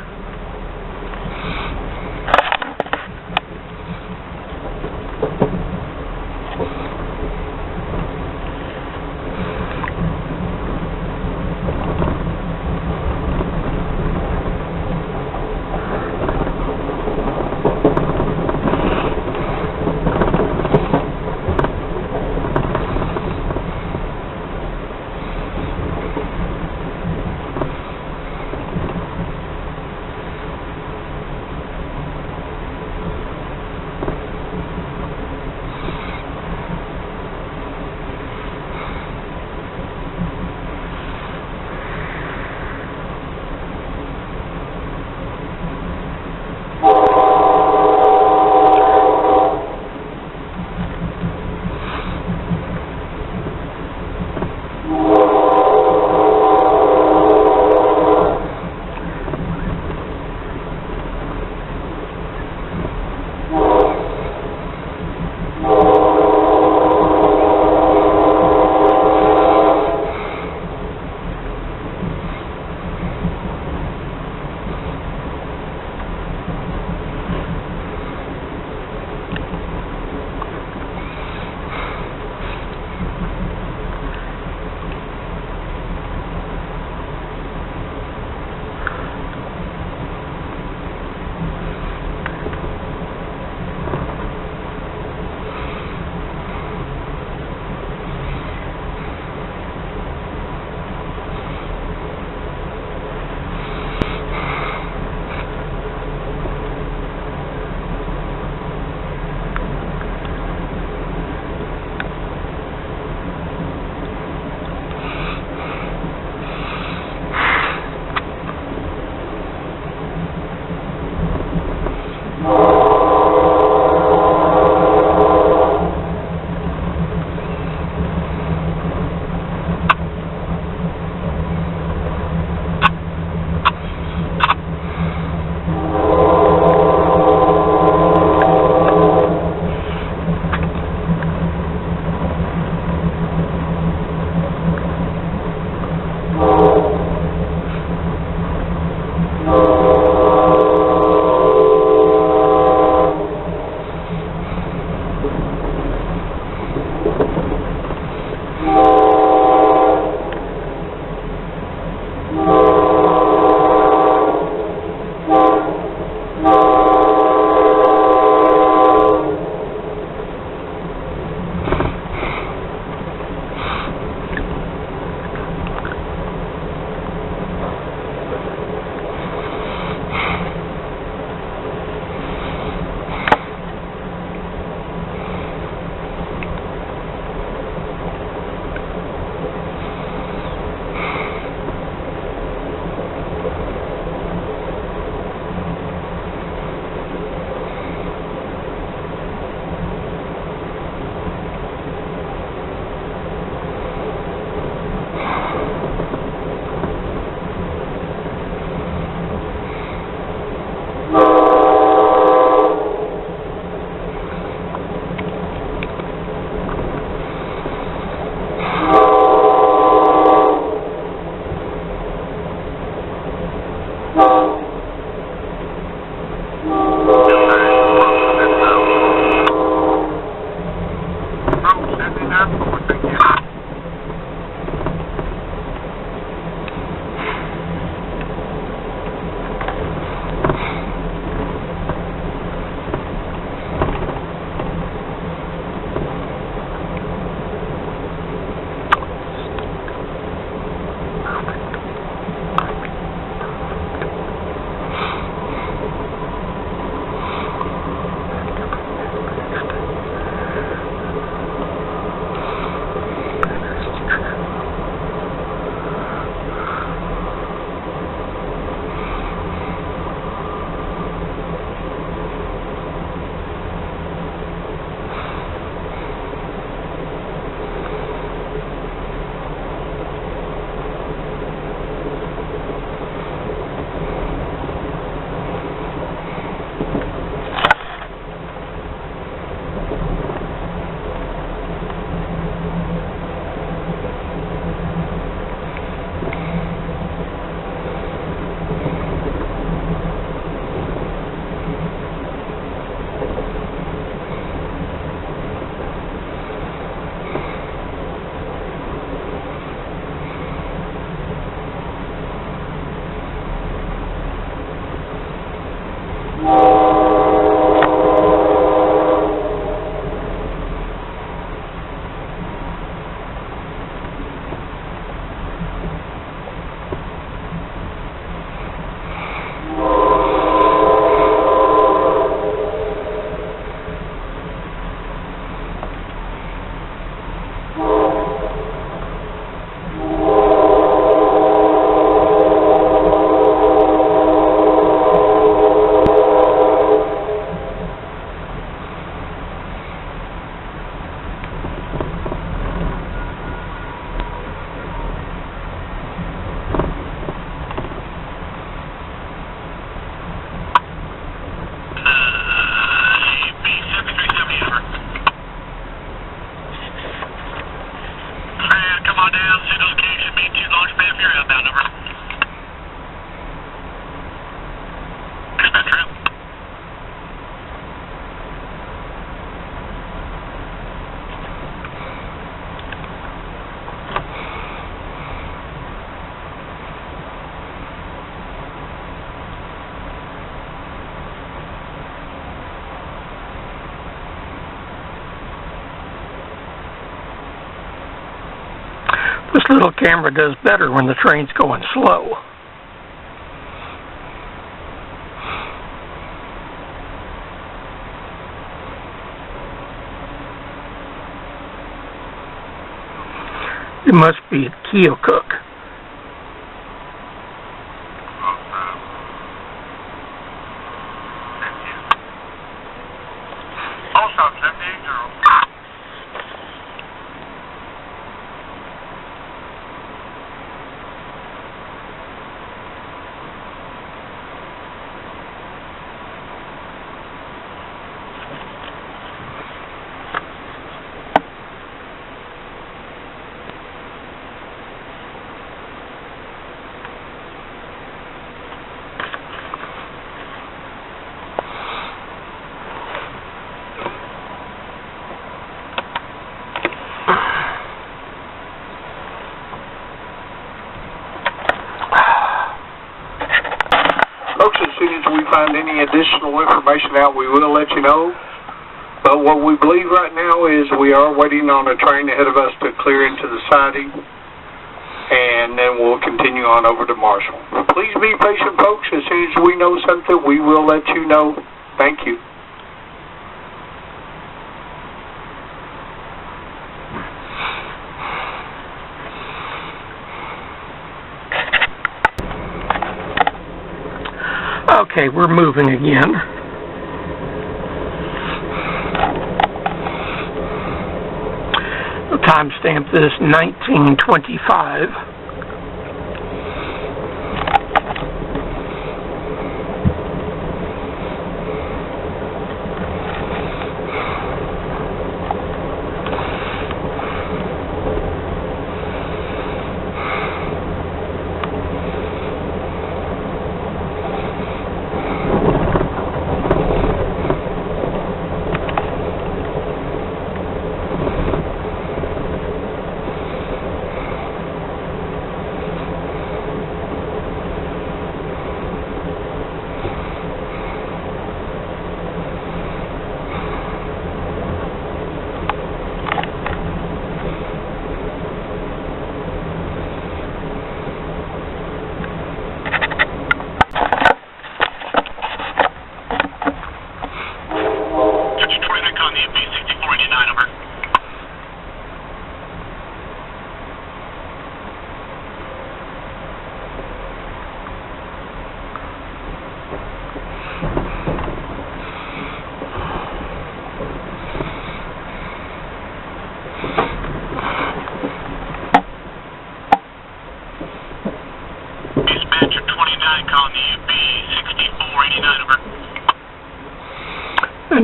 little camera does better when the train's going slow. It must be at Keokuk. Any additional information out, we will let you know. But what we believe right now is we are waiting on a train ahead of us to clear into the siding, and then we'll continue on over to Marshall. Please be patient, folks. As soon as we know something, we will let you know. Thank you. Okay, we're moving again. The timestamp is 1925.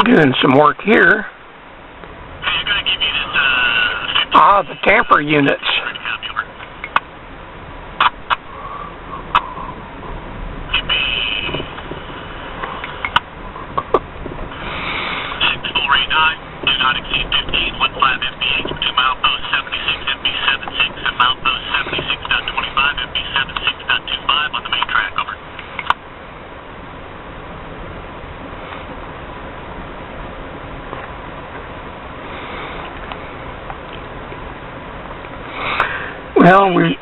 Doing some work here. The tamper units. Well, we...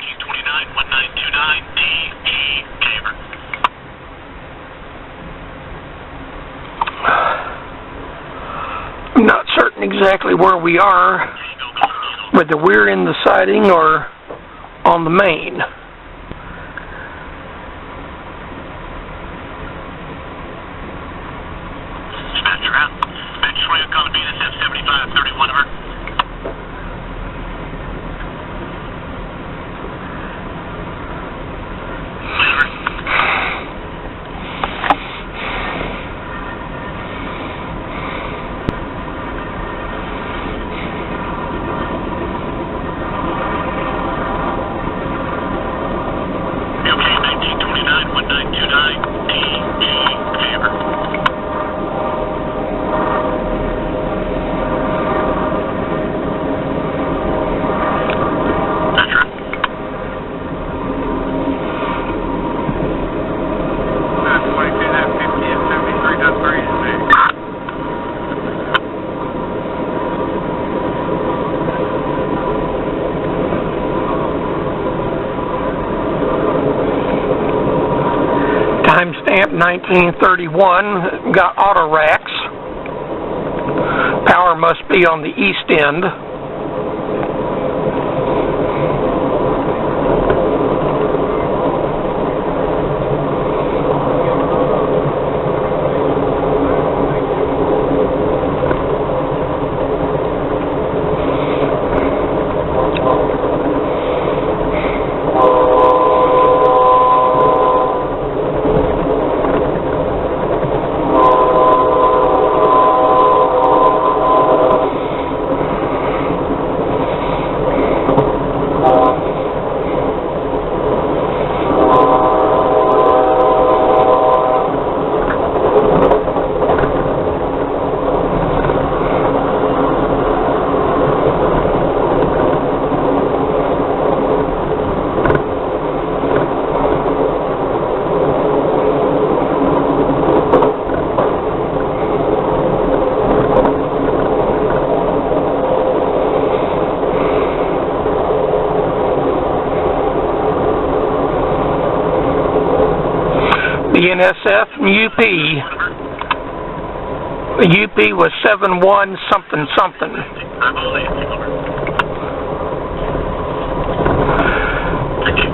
I'm not certain exactly where we are, whether we're in the siding or on the main. Dispatcher out. Dispatcher 20 on calling BNSF 7531 over. 1931, got auto racks. Power must be on the east end. BNSF and UP. The UP was 71 something something.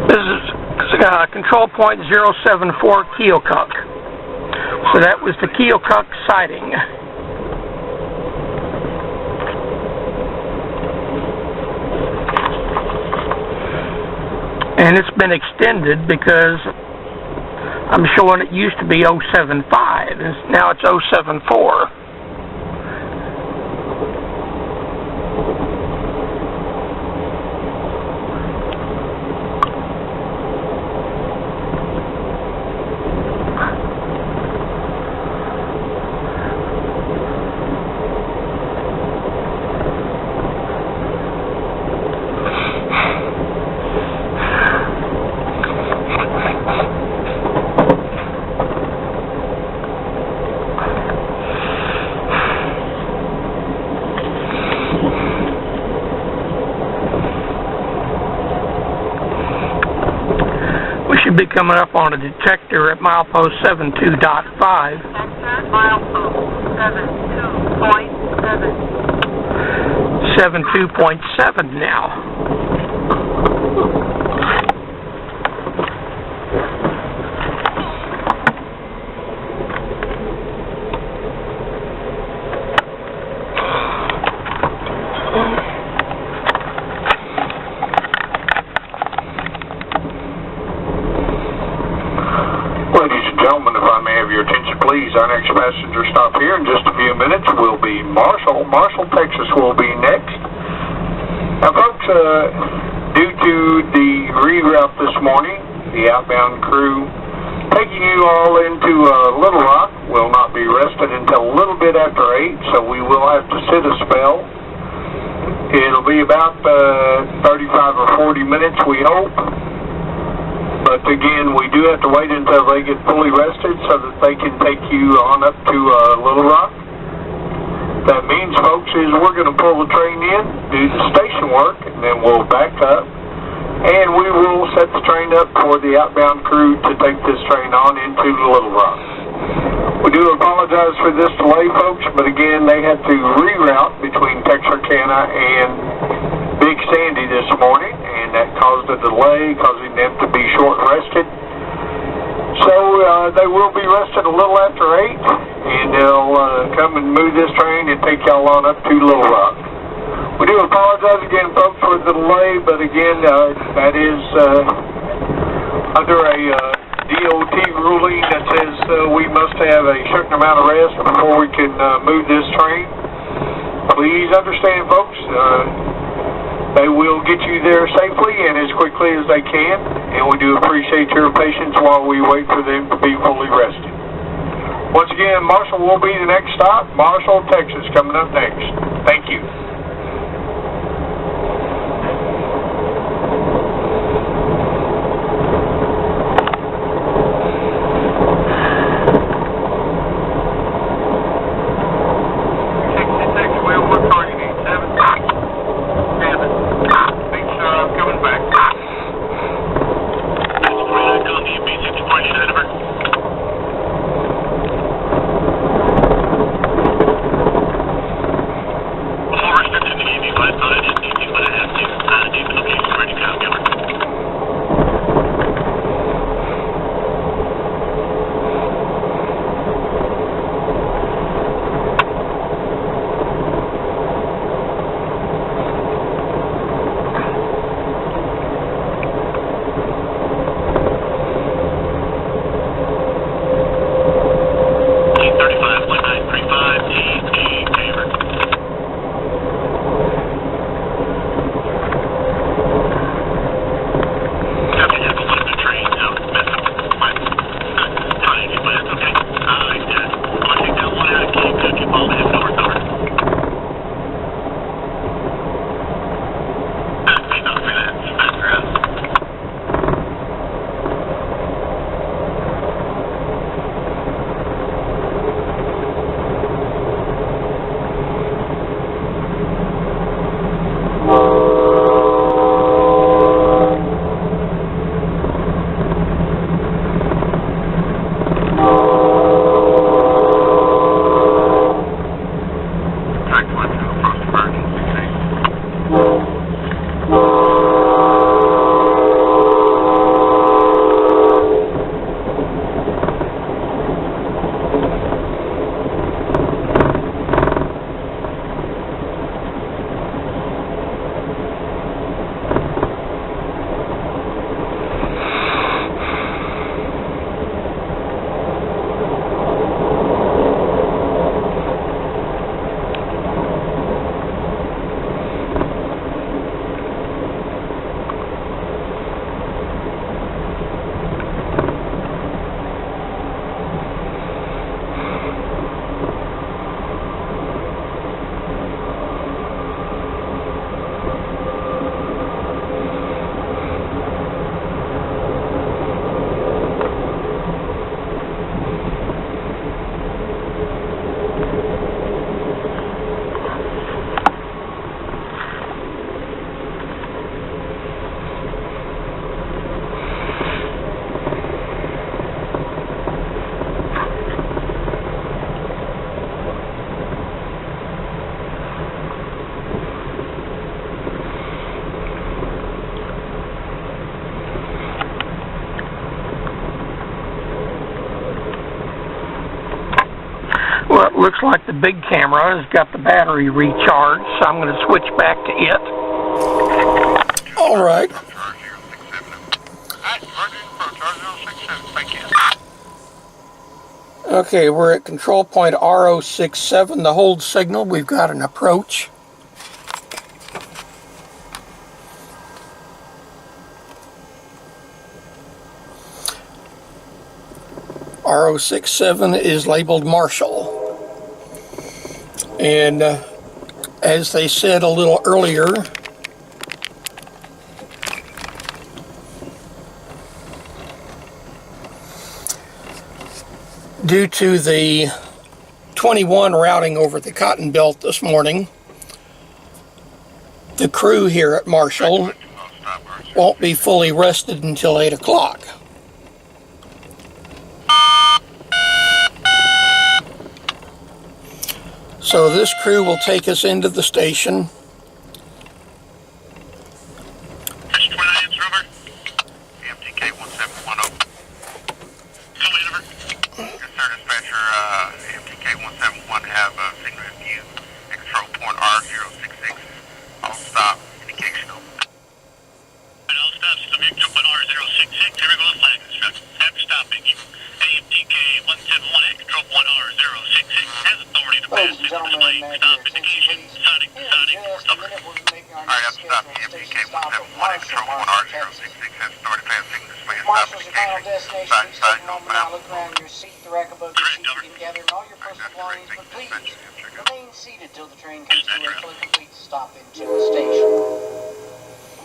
This is control point 074 Keokuk. So that was the Keokuk sighting. And it's been extended because I'm showing it used to be 075, and now it's 074. Should be coming up on a detector at milepost 72.5. Milepost 72.7. 72.7 now. Our next passenger stop here in just a few minutes will be Marshall. Marshall, Texas will be next. Now, folks, due to the reroute this morning, the outbound crew taking you all into Little Rock will not be rested until a little bit after 8, so we will have to sit a spell. It'll be about 35 or 40 minutes, we hope. But again, we do have to wait until they get fully rested so that they can take you on up to Little Rock. That means, folks, is we're going to pull the train in, do the station work, and then we'll back up. And we will set the train up for the outbound crew to take this train on into Little Rock. We do apologize for this delay, folks, but again, they had to reroute between Texarkana and Big Sandy this morning, and that caused a delay, causing them to be short-rested. So they will be rested a little after 8, and they'll come and move this train and take y'all on up to Little Rock. We do apologize again, folks, for the delay, but again, that is under a DOT ruling that says we must have a certain amount of rest before we can move this train. Please understand, folks, they will get you there safely and as quickly as they can, and we do appreciate your patience while we wait for them to be fully rested. Once again, Marshall will be the next stop. Marshall, Texas, coming up next. Thank you. Well, it looks like the big camera has got the battery recharged, so I'm going to switch back to it. All right. Okay, we're at control point R067, the hold signal. We've got an approach. R067 is labeled Marshall. And as they said a little earlier, due to the 21 routing over the Cotton Belt this morning, the crew here at Marshall won't be fully rested until 8 o'clock. So this crew will take us into the station.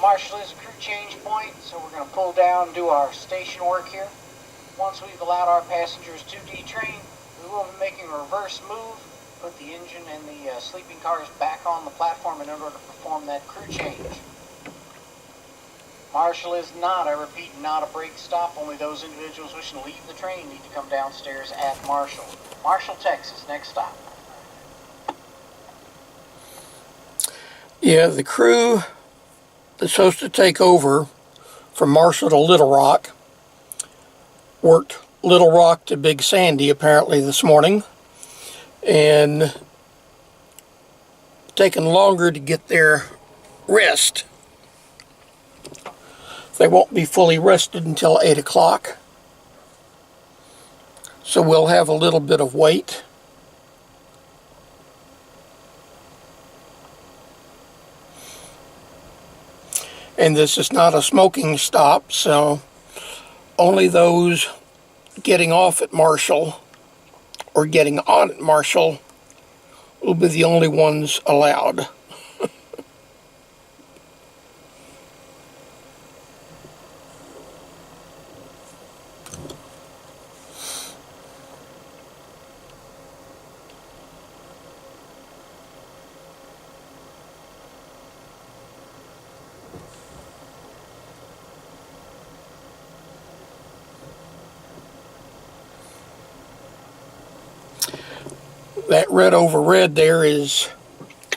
Marshall is a crew change point, so we're going to pull down and do our station work here. Once we've allowed our passengers to detrain, we will be making a reverse move, put the engine and the sleeping cars back on the platform in order to perform that crew change. Marshall is not, I repeat, not a brake stop. Only those individuals wishing to leave the train need to come downstairs at Marshall. Marshall, Texas, next stop. Yeah, the crew that's supposed to take over from Marshall to Little Rock worked Little Rock to Big Sandy apparently this morning, and taken longer to get their rest. They won't be fully rested until 8 o'clock, so we'll have a little bit of wait. And this is not a smoking stop, so only those getting off at Marshall or getting on at Marshall will be the only ones allowed. That red over red there is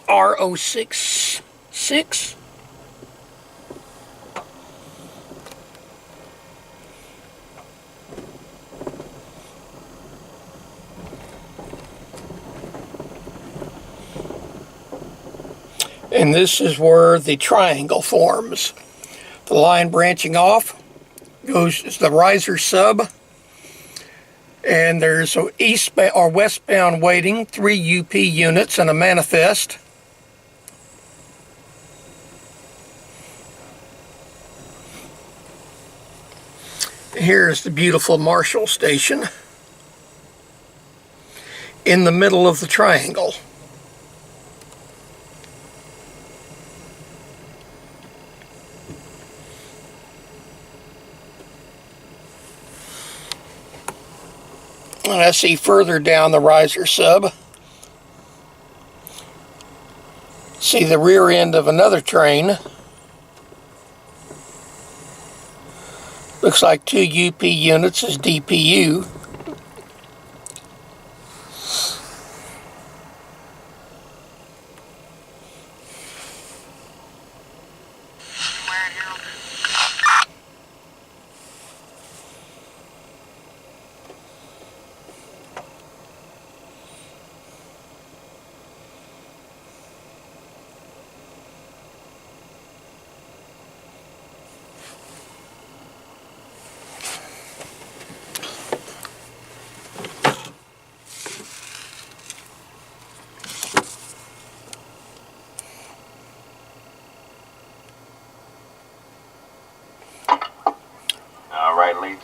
R066. And this is where the triangle forms. The line branching off goes to the riser sub. And there's a eastbound or westbound waiting, 3 UP units and a manifest. Here's the beautiful Marshall station in the middle of the triangle. And I see further down the riser sub, see the rear end of another train. Looks like 2 UP units is DPU.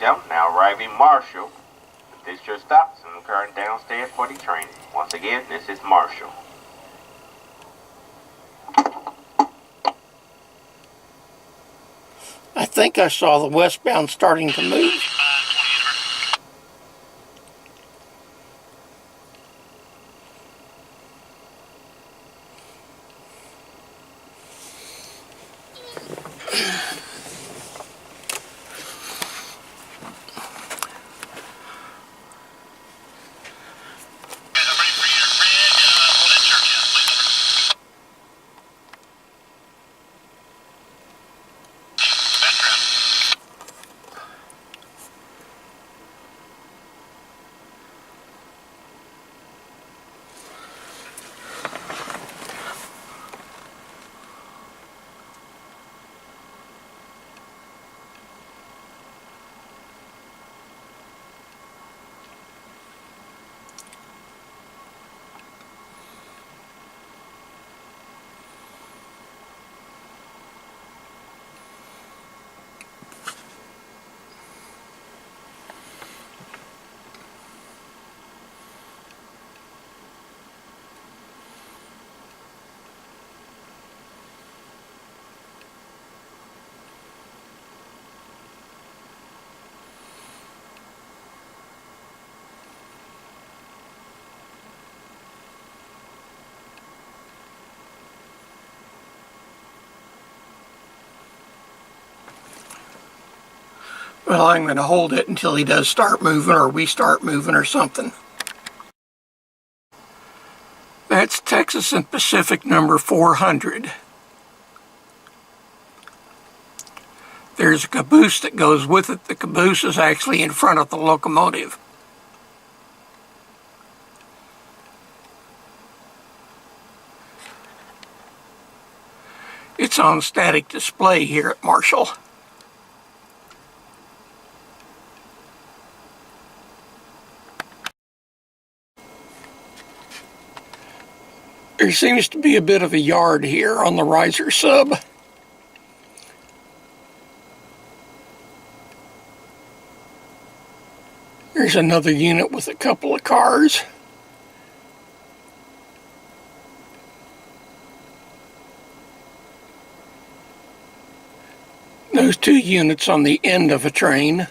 gentlemen, now arriving Marshall. This is your stop, and current downstairs for the train. Once again, this is Marshall. I think I saw the westbound starting to move. Well, I'm going to hold it until he does start moving, or we start moving, or something. That's Texas and Pacific number 400. There's a caboose that goes with it. The caboose is actually in front of the locomotive. It's on static display here at Marshall. There seems to be a bit of a yard here on the riser sub. There's another unit with a couple of cars. Those two units on the end of a train.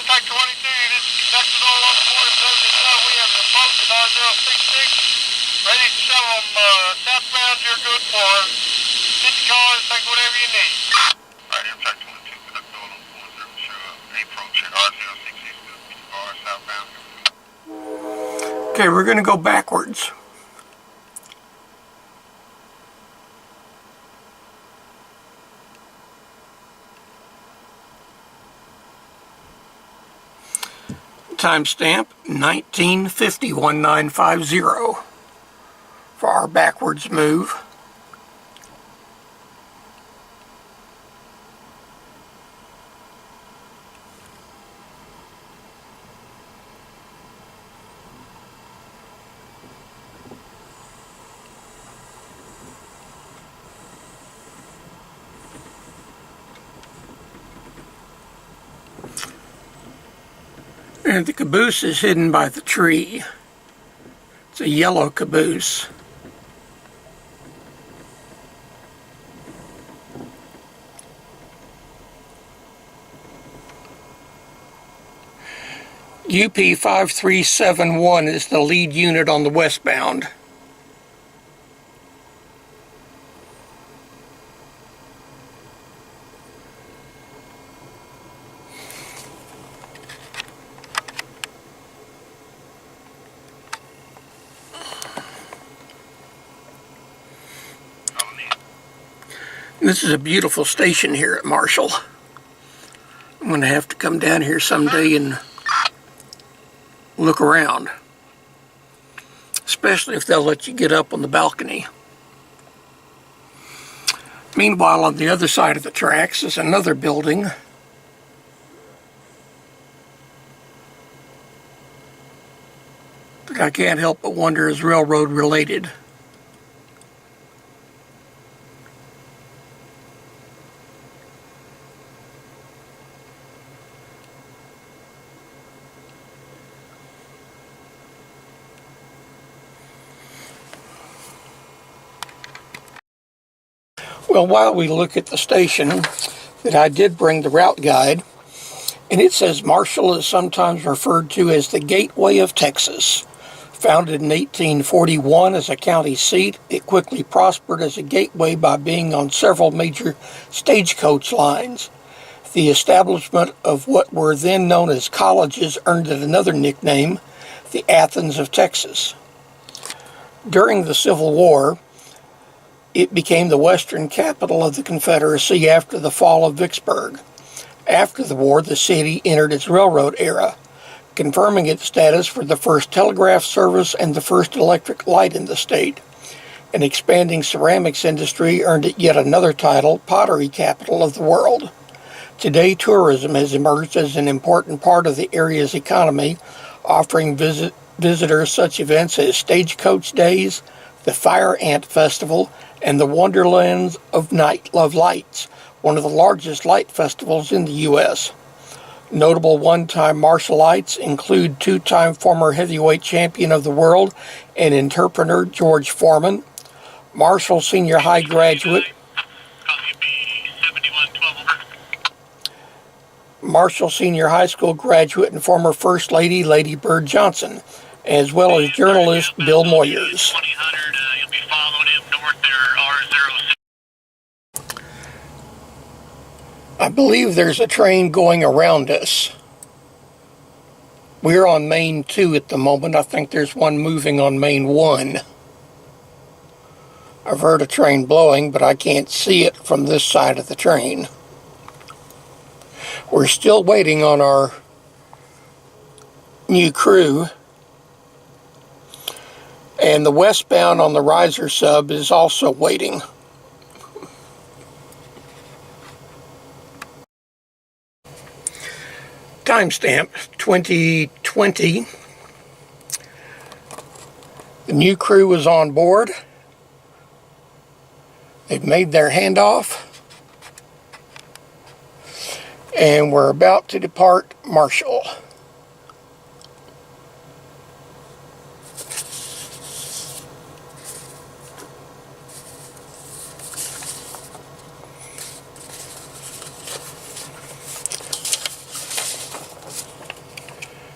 Amtrak 22, this is conducted all on board of those that we have approached at R066, ready to show them southbound. You're good for 50 cars, take whatever you need. Alright, Amtrak 22, conducted all on board, show approach at R066, 50 cars southbound. Okay, we're going to go backwards. Timestamp 1950-1950 for our backwards move. And the caboose is hidden by the tree. It's a yellow caboose. UP 5371 is the lead unit on the westbound. This is a beautiful station here at Marshall. I'm going to have to come down here someday and look around. Especially if they'll let you get up on the balcony. Meanwhile, on the other side of the tracks is another building. That I can't help but wonder is railroad related. Well, while we look at the station, that I did bring the route guide, and it says Marshall is sometimes referred to as the Gateway of Texas. Founded in 1841 as a county seat, it quickly prospered as a gateway by being on several major stagecoach lines. The establishment of what were then known as colleges earned it another nickname, the Athens of Texas. During the Civil War, it became the western capital of the Confederacy after the fall of Vicksburg. After the war, the city entered its railroad era, confirming its status for the first telegraph service and the first electric light in the state. An expanding ceramics industry earned it yet another title, pottery capital of the world. Today, tourism has emerged as an important part of the area's economy, offering visitors such events as Stagecoach Days, the Fire Ant Festival, and the Wonderlands of Lights, one of the largest light festivals in the U.S. Notable one-time Marshallites include two-time former heavyweight champion of the world and entrepreneur George Foreman, Marshall Senior High graduate, Marshall Senior High School graduate and former First Lady, Lady Bird Johnson, as well as journalist Bill Moyers. I believe there's a train going around us. We're on Main 2 at the moment. I think there's one moving on Main 1. I've heard a train blowing, but I can't see it from this side of the train. We're still waiting on our new crew. And the westbound on the riser sub is also waiting. Timestamp 2020. The new crew is on board. They've made their handoff. And we're about to depart Marshall.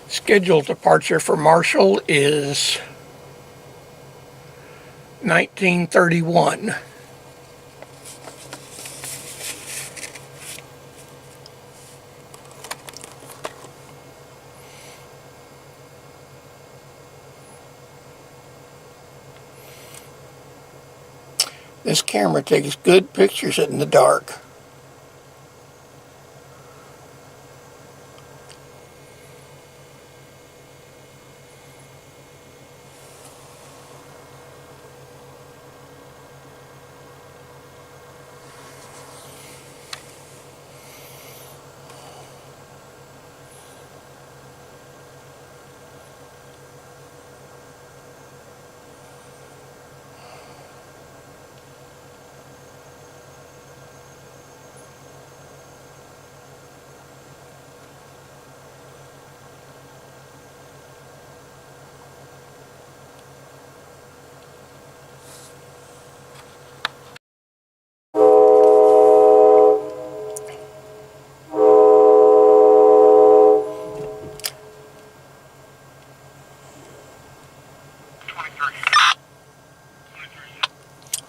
Scheduled departure for Marshall is 1931. This camera takes good pictures in the dark.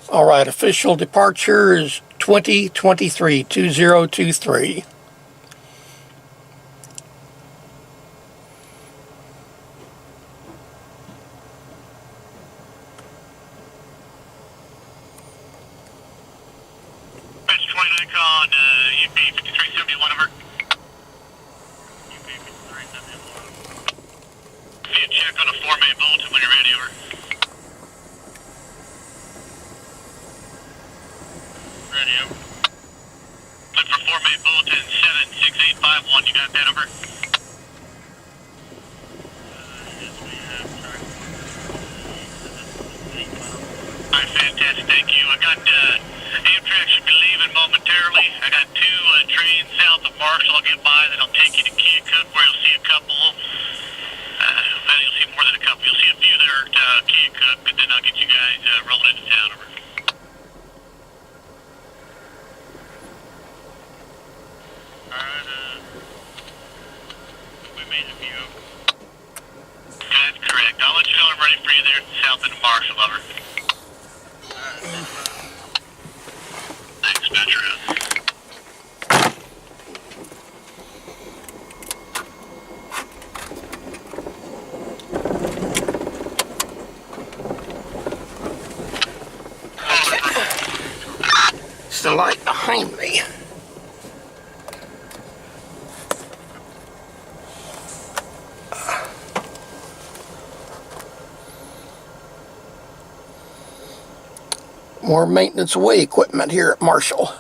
All right, official departure is 2023. Radio. Look for formate bulletin 76851. You got that number? Yes, we have. Alright, fantastic. Thank you. I got Amtrak should be leaving momentarily. I got 2 trains south of Marshall. I'll get by. Then I'll take you to Keokuk, where you'll see a couple. You'll see more than a couple. You'll see a few there at Keokuk, and then I'll get you guys rolling into town. Over. Alright, we made a few. That's correct. I'll let you know I'm ready for you there south of Marshall. Over. Thanks, Metro. It's the light behind me. More maintenance away equipment here at Marshall.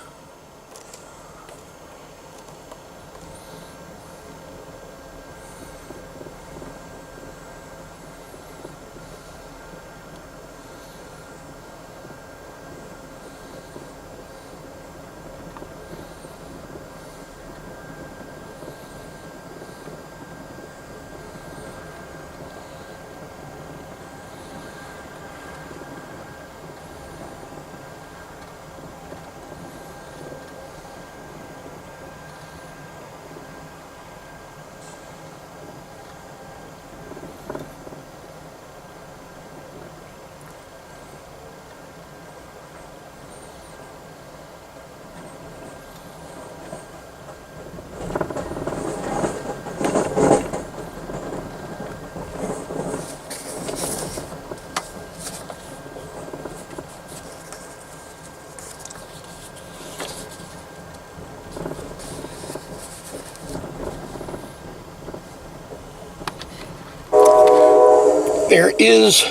There is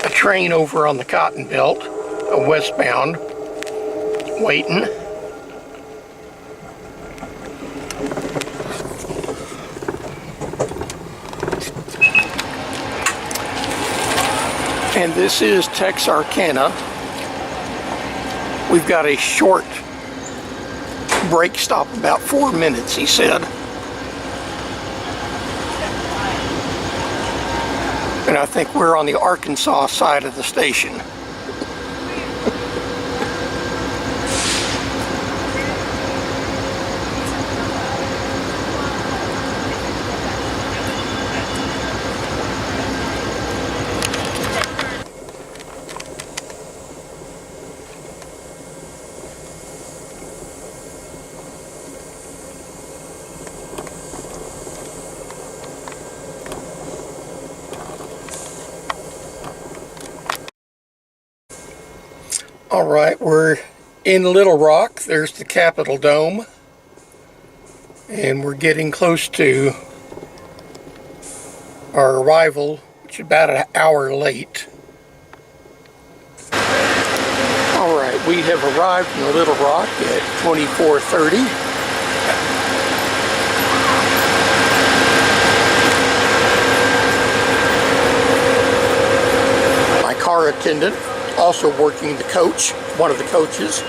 a train over on the Cotton Belt, a westbound, waiting. And this is Texarkana. We've got a short break stop, about 4 minutes, he said. And I think we're on the Arkansas side of the station. All right, we're in Little Rock. There's the Capitol Dome. And we're getting close to our arrival, which is about an hour late. All right, we have arrived in Little Rock at 24:30. My car attendant, also working the coach, one of the coaches.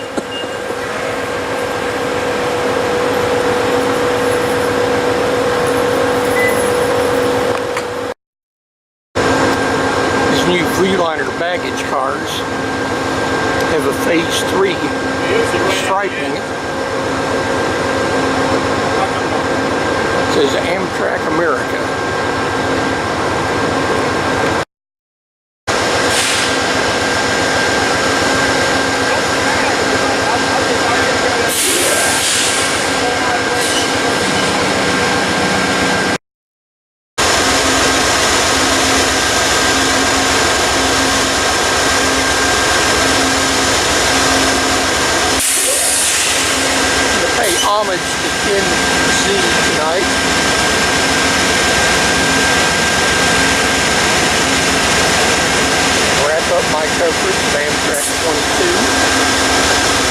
These new Freeliner baggage cars have a phase 3 striping. It says Amtrak America. Homage to NZ tonight. Wrap up my coverage of Amtrak 22.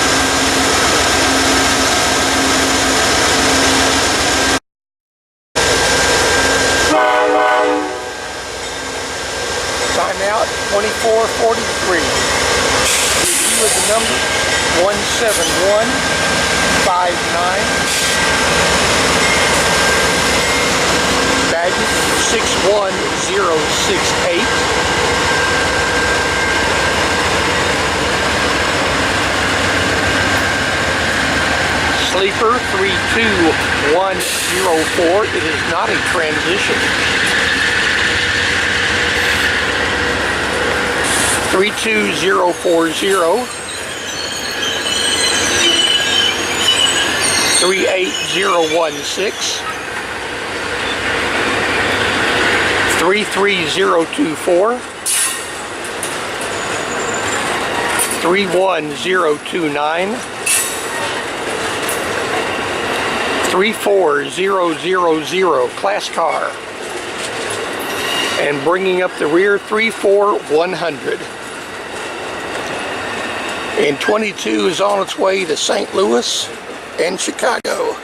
Baggage 61068. Sleeper 32104. It is not a transition. 32040. 38016. 33024. 31029. 34000 class car, and bringing up the rear 34100. And 22 is on its way to St. Louis and Chicago.